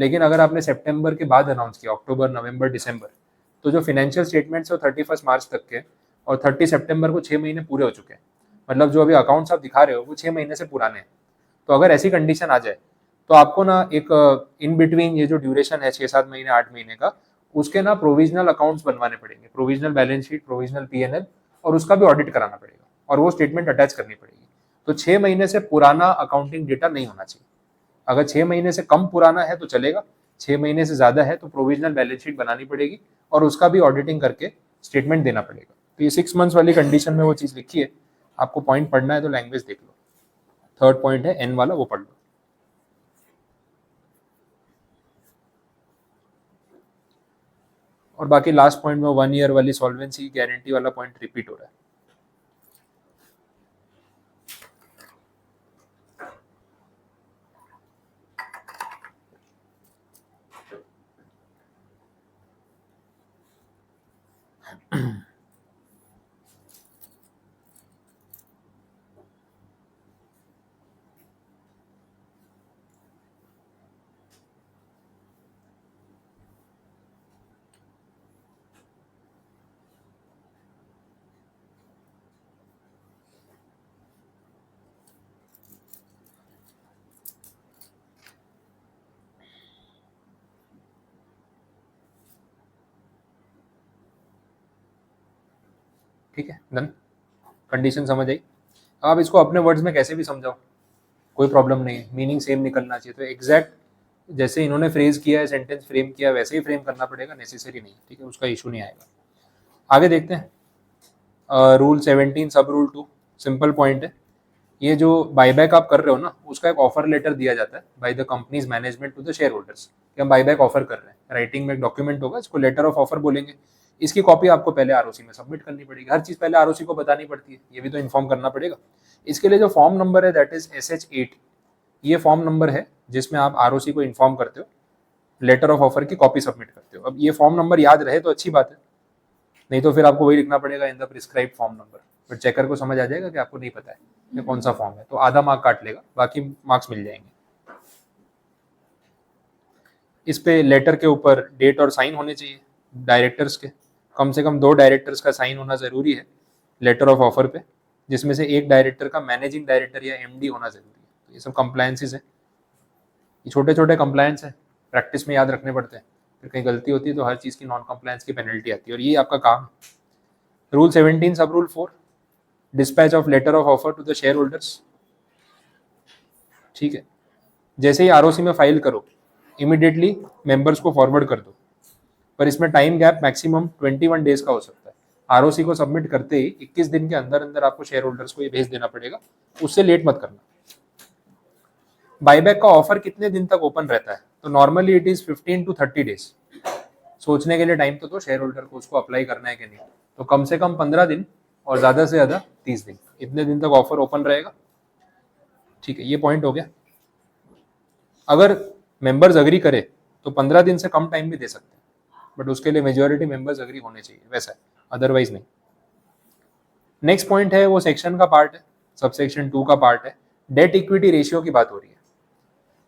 लेकिन अगर आपने सितंबर के बाद अनाउंस किया, अक्टूबर, नवंबर, दिसंबर, तो जो फिनेंशियल स्टेटमेंट्स है वो 31 मार्च तक के और 30 सितंबर को 6 महीने पूरे हो चुके हैं। मतलब जो अभी अकाउंट्स आप दिखा रहे हो वो 6 महीने से पुराने हैं। तो अगर ऐसी कंडीशन आ जाए तो आपको ना एक इन बिटवीन ये जो ड्यूरेशन है 6-7 महीने 8 महीने का, उसके ना प्रोविजनल अकाउंट्स बनवाने पड़ेंगे, provisional balance sheet, provisional PNL, और उसका भी ऑडिट कराना पड़ेगा और वो स्टेटमेंट अटैच करनी पड़ेगी। तो 6 महीने से पुराना अकाउंटिंग डेटा नहीं होना चाहिए। अगर 6 महीने से कम पुराना है तो चलेगा, 6 महीने से ज्यादा है तो प्रोविजनल बैलेंस शीट बनानी पड़ेगी और उसका भी ऑडिटिंग करके स्टेटमेंट देना पड़ेगा। तो ये 6 मंथ्स वाली कंडीशन में वो चीज लिखी है। आपको पॉइंट पढ़ना है तो लैंग्वेज देख लो। थर्ड पॉइंट है एन वाला, वो पढ़ लो। और बाकी लास्ट पॉइंट में 1 ईयर वाली सॉल्वेंसी गारंटी वाला पॉइंट रिपीट हो रहा है। ठीक है, डन। कंडीशन समझ आई। आप इसको अपने वर्ड्स में कैसे भी समझाओ, कोई प्रॉब्लम नहीं है, मीनिंग सेम निकलना चाहिए। तो एग्जैक्ट जैसे इन्होंने फ्रेज किया है, सेंटेंस फ्रेम किया, वैसे ही फ्रेम करना पड़ेगा, नेसेसरी नहीं। ठीक है, उसका इशू नहीं आएगा। आगे देखते हैं। Rule 17 sub rule 2, simple point है। ये जो बाईबैक आप कर रहे हो ना, उसका एक ऑफर लेटर दिया जाता है by the company's management to the share holders कि हम बाईबैक ऑफर कर रहे हैं। राइटिंग में एक डॉक्यूमेंट होगा, इसको लेटर ऑफ ऑफर बोलेंगे। इसकी कॉपी आपको पहले आरओसी में सबमिट करनी पड़ेगी। हर चीज पहले आरओसी को बतानी पड़ती है, ये भी तो इन्फॉर्म करना पड़ेगा। इसके लिए जो फॉर्म नंबर है दैट इज SH8, ये फॉर्म नंबर है जिसमें आप आरओसी को इन्फॉर्म करते हो, लेटर ऑफ ऑफर की कॉपी सबमिट करते हो। अब ये फॉर्म नंबर याद रहे तो अच्छी बात है, नहीं तो फिर आपको वही लिखना पड़ेगा in the prescribe form number. But checker को समझ आ जाएगा कि आपको नहीं पता है ये कौन सा फॉर्म है, तो आधा मार्क काट लेगा, बाकी मार्क्स मिल जाएंगे। इस पे लेटर के ऊपर डेट और साइन होने चाहिए डायरेक्टर्स के, कम से कम 2 डायरेक्टर्स का साइन होना जरूरी है लेटर ऑफ ऑफर पे, जिसमें से एक डायरेक्टर का मैनेजिंग डायरेक्टर या MD होना जरूरी है। तो ये सब कंप्लायंसेस है, ये छोटे छोटे कंप्लायंस है, प्रैक्टिस में याद रखने पड़ते हैं। फिर कहीं गलती होती है तो हर चीज़ की नॉन कंप्लायंस की पेनल्टी आती है, और ये आपका काम है। Rule 17 sub rule 4, dispatch of letter of offer to the share holders. ठीक है, जैसे ही आरओसी में फाइल करो इमीडिएटली मेंबर्स को फॉरवर्ड कर दो, पर इसमें टाइम गैप मैक्सिमम 21 डेज का हो सकता है। आरओसी को सबमिट करते ही 21 दिन के अंदर अंदर आपको शेयर होल्डर्स को ये भेज देना पड़ेगा, उससे लेट मत करना। बाईबैक का ऑफर कितने दिन तक ओपन रहता है? तो normally it is 15 to 30 days. सोचने के लिए टाइम तो शेयर होल्डर को उसको अप्लाई करना है कि नहीं, तो कम से कम 15 दिन और ज्यादा से ज्यादा 30 दिन, इतने दिन तक ऑफर ओपन रहेगा। ठीक है, ये पॉइंट हो गया। अगर मेंबर्स अग्री करे तो 15 दिन से कम टाइम भी दे सकते हैं, बट उसके लिए मेजोरिटी मेंबर्स अग्री होने चाहिए, वैसा है, अदरवाइज नहीं। नेक्स्ट पॉइंट है वो सेक्शन का पार्ट है, सबसेक्शन 2 का पार्ट है, डेट इक्विटी रेशियो की बात हो रही है।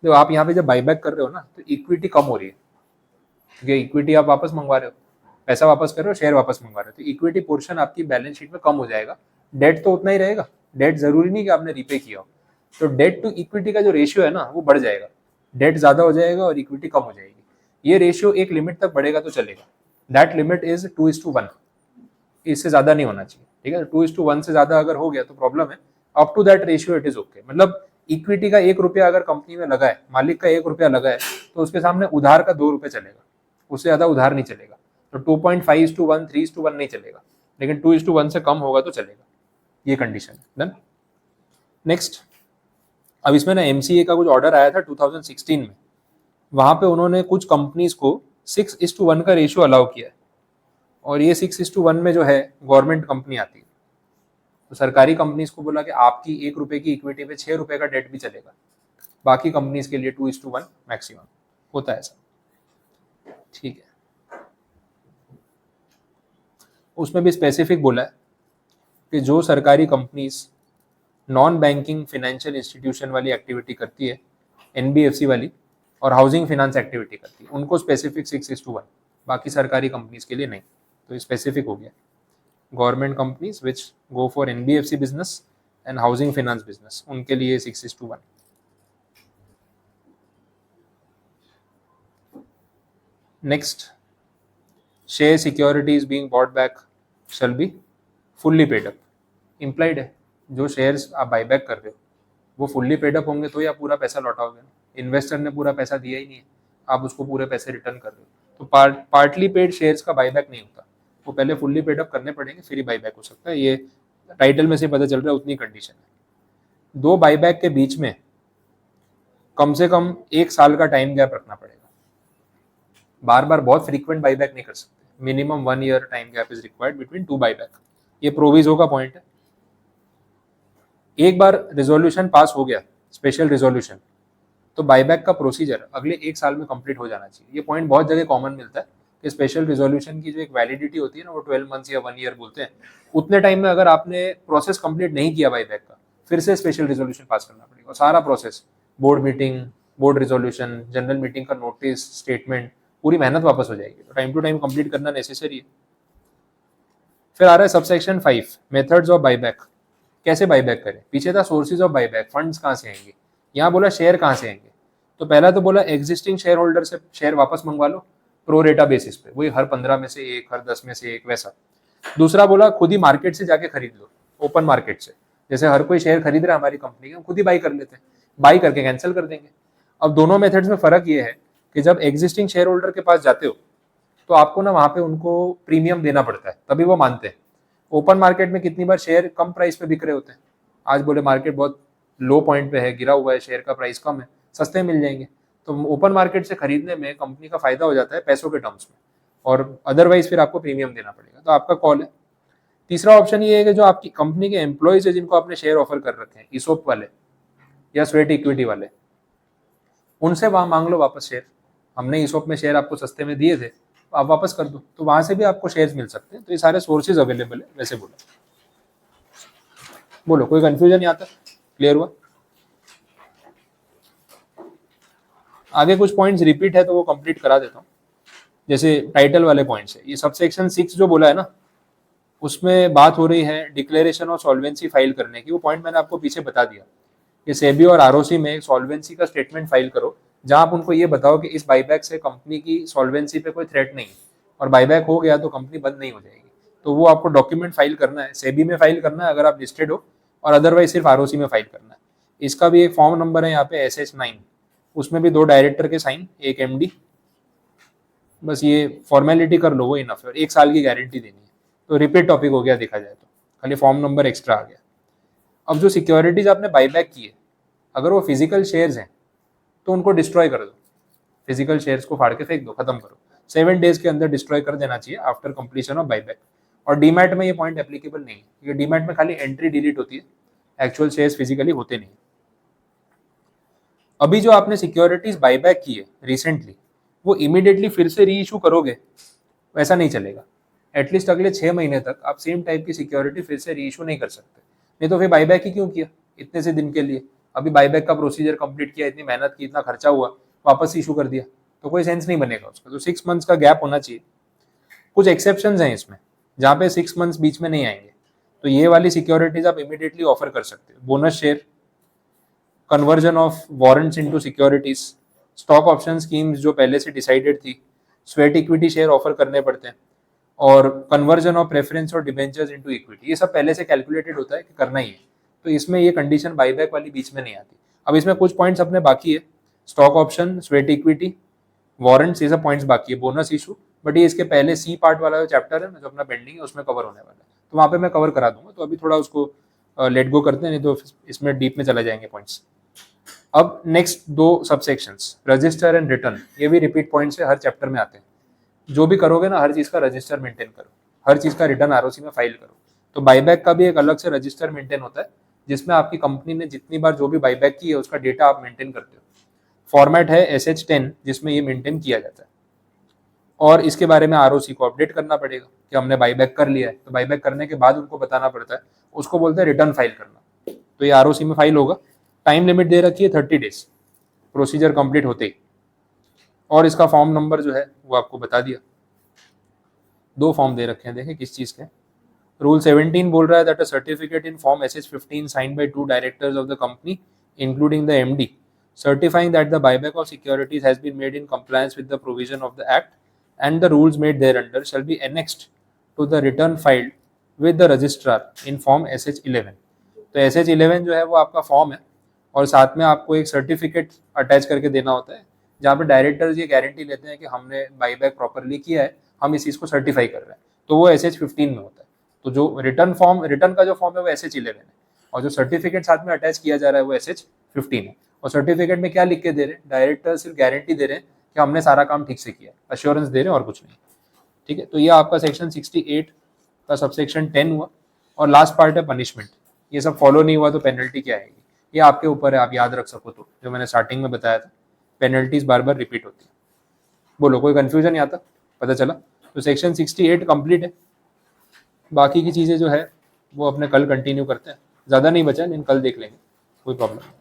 तो आप यहाँ पे जब बाईबैक कर रहे हो ना तो इक्विटी कम हो रही है, क्योंकि इक्विटी आप वापस मंगवा रहे हो, पैसा वापस कर रहे हो, शेयर वापस मंगवा रहे हो, तो इक्विटी पोर्शन आपकी बैलेंस शीट में कम हो जाएगा। डेट तो उतना ही रहेगा, डेट जरूरी नहीं कि आपने रीपे किया हो, तो डेट टू इक्विटी का जो रेशियो है ना वो बढ़ जाएगा, डेट ज्यादा हो जाएगा और इक्विटी कम हो जाएगी। ये रेशियो एक लिमिट तक बढ़ेगा तो चलेगा, दैट लिमिट इज 2:1, इससे ज्यादा नहीं होना चाहिए। ठीक है, 2:1 से ज्यादा अगर हो गया तो प्रॉब्लम है, up to that ratio it is okay. मतलब इक्विटी का 1 रुपया अगर कंपनी में लगा है, मालिक का 1 रुपया लगा है, तो उसके सामने उधार का 2 रुपये चलेगा, उससे ज्यादा उधार नहीं चलेगा। तो 2.5:1, 3:1 नहीं चलेगा, लेकिन 2:1 से कम होगा तो चलेगा, ये कंडीशन है। डन। नेक्स्ट, अब इसमें ना MCA का कुछ ऑर्डर आया था 2016 में, वहां पे उन्होंने कुछ कंपनीज को 6:1 का रेशियो अलाउ किया है, और ये 6:1 में जो है गवर्नमेंट कंपनी आती है, तो सरकारी कंपनीज को बोला कि आपकी 1 रुपए की इक्विटी पे 6 रुपए का डेट भी चलेगा, बाकी कंपनीज के लिए 2:1 मैक्सिमम होता है ऐसा। ठीक है, उसमें भी स्पेसिफिक बोला है कि जो सरकारी companies non banking financial institution वाली एक्टिविटी करती है, NBFC वाली, और हाउसिंग फाइनेंस एक्टिविटी करती है, उनको स्पेसिफिक 6:1, बाकी सरकारी कंपनीज के लिए नहीं। तो ये स्पेसिफिक हो गया। Government companies which go for NBFC business and housing finance business, उनके लिए 6:1। Next, share securities being bought back shall be fully paid up. Implied है, जो शेयर्स आप बाई बैक कर रहे हो वो फुल्ली पेड अप होंगे तो ही आप पूरा पैसा लौटाओगे ना। इन्वेस्टर ने पूरा पैसा दिया ही नहीं है, आप उसको पूरे पैसे रिटर्न कर रहे हो। तो पार्टली पेड शेयर्स का बाईबैक नहीं होता, वो पहले फुल्ली पेड अप करने पड़ेंगे फिर ही बाईबैक हो सकता है। ये टाइटल में से पता चल रहा है, उतनी कंडीशन है। 2 बाईबैक के बीच में कम से कम 1 साल का टाइम गैप रखना पड़ेगा। बार बार बहुत फ्रीक्वेंट बाईबैक नहीं कर सकते। Minimum 1 year time gap is required between 2 buyback. ये प्रोविजो का पॉइंट है। एक बार रिजोल्यूशन पास हो गया, स्पेशल रिजोल्यूशन, तो बाईबैक का प्रोसीजर अगले 1 साल में कंप्लीट हो जाना चाहिए। ये पॉइंट बहुत जगह कॉमन मिलता है कि स्पेशल रिजोल्यूशन की जो एक वैलिडिटी होती है ना, वो 12 मंथ्स या 1 ईयर बोलते हैं। उतने टाइम में अगर आपने प्रोसेस कंप्लीट नहीं किया बाईबैक का, फिर से स्पेशल रिजोल्यूशन पास करना पड़ेगा। और सारा process, board meeting, board resolution, general meeting का नोटिस, स्टेटमेंट, पूरी मेहनत वापस हो जाएगी। तो टाइम टू टाइम कंप्लीट करना नेसेसरी है। फिर आ रहा है सबसेक्शन 5, मेथड्स ऑफ बाईबैक। कैसे बाईबैक करें? पीछे था सोर्सेज ऑफ बाईबैक, फंड्स कहाँ से आएंगे, यहाँ बोला शेयर कहाँ से आएंगे। तो पहला तो बोला एग्जिस्टिंग शेयर होल्डर से शेयर वापस मंगवा लो प्रो रेटा बेसिस पे, वही हर 15 में से 1, हर 10 में से 1, वैसा। दूसरा बोला खुद ही मार्केट से जाके खरीद लो, ओपन मार्केट से। जैसे हर कोई शेयर खरीद रहा है हमारी कंपनी के, हम खुद ही बाई कर लेते हैं, बाई करके कैंसिल कर देंगे। अब दोनों मेथड्स में फर्क ये है कि जब एग्जिस्टिंग शेयर होल्डर के पास जाते हो तो आपको ना वहां पे उनको प्रीमियम देना पड़ता है, तभी वो मानते हैं। ओपन मार्केट में कितनी बार शेयर कम प्राइस पे बिक रहे होते हैं, आज बोले मार्केट बहुत लो पॉइंट पे है, गिरा हुआ है, शेयर का प्राइस कम है, सस्ते मिल जाएंगे। तो ओपन मार्केट से खरीदने में कंपनी का फायदा हो जाता है पैसों के टर्म्स में, और अदरवाइज फिर आपको प्रीमियम देना पड़ेगा। तो आपका कॉल है। तीसरा ऑप्शन ये है कि जो आपकी कंपनी के एम्प्लॉयज है जिनको आपने शेयर ऑफर कर रखे हैं, ईसोप वाले या स्वेट इक्विटी वाले, उनसे वहां मांग लो वापस शेयर। हमने ईसोप में शेयर आपको सस्ते में दिए थे, आप वापस कर दो, तो वहां से भी आपको शेयर्स मिल सकते हैं। तो ये सारे सोर्सेज अवेलेबल है, वैसे बोलो कोई कंफ्यूजन यहाँ तक क्लियर हुआ? आगे कुछ पॉइंट्स रिपीट है तो वो कंप्लीट करा देता हूँ। जैसे टाइटल वाले पॉइंट्स है, ये सबसेक्शन 6 जो बोला है ना, उसमें बात हो रही है डिक्लेरेशन और सॉल्वेंसी फाइल करने की। वो पॉइंट मैंने आपको पीछे बता दिया कि सेबी और आरओसी में एक सॉल्वेंसी का स्टेटमेंट फाइल करो, जहां आप उनको ये बताओ कि इस बाईबैक से कंपनी की सॉल्वेंसी पे कोई थ्रेट नहीं है, और बाईबैक हो गया तो कंपनी बंद नहीं हो जाएगी। तो वो आपको डॉक्यूमेंट फाइल करना है, सेबी में फाइल करना है अगर आप लिस्टेड हो, और अदरवाइज सिर्फ आरओसी में फाइल करना है। इसका भी एक फॉर्म नंबर है यहाँ पे SH9, उसमें भी 2 डायरेक्टर के साइन, 1 MD। बस ये फॉर्मेलिटी कर लो, वो इनफ है, और 1 साल की गारंटी देनी है। तो रिपीट टॉपिक हो गया देखा जाए तो, खाली फॉर्म नंबर एक्स्ट्रा आ गया। अब जो सिक्योरिटीज आपने बाईबैक की है, अगर वो फिजिकल शेयर्स हैं तो उनको डिस्ट्रॉय कर दो, फिजिकल शेयर्स को फाड़ के फेंक दो, खत्म करो। 7 डेज के अंदर डिस्ट्रॉय कर देना चाहिए आफ्टर कंप्लीशन ऑफ बाईबैक। और डीमैट में ये पॉइंट एप्लीकेबल नहीं है, क्योंकि डीमैट में खाली एंट्री डिलीट होती है, एक्चुअल शेयर्स फिजिकली होते नहीं। अभी जो आपने सिक्योरिटीज बाईबैक की है रिसेंटली, वो इमीडिएटली फिर से री इशू करोगे, वैसा नहीं चलेगा। एटलीस्ट अगले 6 महीने तक आप सेम टाइप की सिक्योरिटी फिर से री इशू नहीं कर सकते। नहीं तो फिर बाईबैक ही क्यों किया इतने से दिन के लिए? अभी बाईबैक का प्रोसीजर कंप्लीट किया, इतनी मेहनत की, इतना खर्चा हुआ, वापस इशू कर दिया, तो कोई सेंस नहीं बनेगा उसका। तो 6 मंथ्स का गैप होना चाहिए। कुछ एक्सेप्शंस हैं इसमें जहाँ पे 6 मंथ्स बीच में नहीं आएंगे, तो ये वाली सिक्योरिटीज आप इमीडिएटली ऑफर कर सकते हो। Bonus share, conversion of warrants into securities, stock option schemes जो पहले से डिसाइडेड थी, स्वेट इक्विटी शेयर ऑफर करने पड़ते हैं, और कन्वर्जन ऑफ प्रेफरेंस और डिबेंचर्स इनटू इक्विटी, ये सब पहले से कैलकुलेटेड होता है कि करना ही है। तो इसमें ये कंडीशन बाईबैक वाली बीच में नहीं आती। अब इसमें कुछ पॉइंट्स अपने बाकी है, stock option, sweat equity, warrants, ये सब पॉइंट्स बाकी है, बोनस इशू, बट ये इसके पहले सी पार्ट वाला जो चैप्टर है ना, जो अपना पेंडिंग है, उसमें कवर होने वाला है, तो वहाँ पे मैं कवर करा दूंगा। तो अभी थोड़ा उसको लेट गो करते हैं, नहीं तो इसमें डीप में चला जाएंगे पॉइंट्स। अब next 2 subsections, register and return, ये भी रिपीट पॉइंट्स है, हर चैप्टर में आते हैं। जो भी करोगे ना, हर चीज का रजिस्टर मेंटेन करो, हर चीज का रिटर्न आरओसी में फाइल करो। तो बाईबैक का भी एक अलग से रजिस्टर मेंटेन होता है, जिसमें आपकी कंपनी ने जितनी बार जो भी बाईबैक की है उसका डेटा आप मेंटेन करते हो। फॉर्मेट है SH10, जिसमें ये मेंटेन किया जाता है। और इसके बारे में आरओसी को अपडेट करना पड़ेगा कि हमने बाईबैक कर लिया है। तो बाईबैक करने के बाद उनको बताना पड़ता है, उसको बोलते हैं रिटर्न फाइल करना। तो ये आरओसी में फाइल होगा। टाइम लिमिट दे रखी है 30 डेज, प्रोसीजर कंप्लीट होते ही। और इसका फॉर्म नंबर जो है वो आपको बता दिया, 2 फॉर्म दे रखे हैं, देखें किस चीज़ के। रूल 17 बोल रहा है that a certificate in form SS15 signed by 2 directors of the company including the MD certifying that the buyback of securities has been made in compliance with the provision of the act and the rules made thereunder shall be annexed to the return filed with the registrar in form SH11। तो SH11 जो है वो आपका form है और साथ में आपको एक सर्टिफिकेट अटैच करके देना होता है जहाँ पे डायरेक्टर्स ये गारंटी लेते हैं कि हमने बाईबैक प्रॉपरली किया है, हम इस चीज़ को सर्टिफाई कर रहे हैं, तो वो SH15 में होता है। तो जो रिटर्न का जो फॉर्म है वो SH11 है और जो सर्टिफिकेट साथ में अटैच किया जा रहा है वो SH15 है। और सर्टिफिकेट में क्या लिख के दे रहे हैं, डायरेक्टर सिर्फ गारंटी दे रहे हैं कि हमने सारा काम ठीक से किया, अश्योरेंस दे रहे हैं और कुछ नहीं। ठीक है, तो ये आपका सेक्शन 68 का सबसेक्शन 10 हुआ। और लास्ट पार्ट है पनिशमेंट। ये सब फॉलो नहीं हुआ तो पेनल्टी क्या आएगी, ये आपके ऊपर है, आप याद रख सको तो, जो मैंने स्टार्टिंग में बताया था, पेनल्टीज बार बार रिपीट होती है। बोलो कोई कंफ्यूजन यहाँ तक पता चला? तो सेक्शन 68 कंप्लीट है। बाकी की चीज़ें जो है वो अपने कल कंटिन्यू करते हैं, ज़्यादा नहीं बचा लेकिन कल देख लेंगे, कोई प्रॉब्लम नहीं।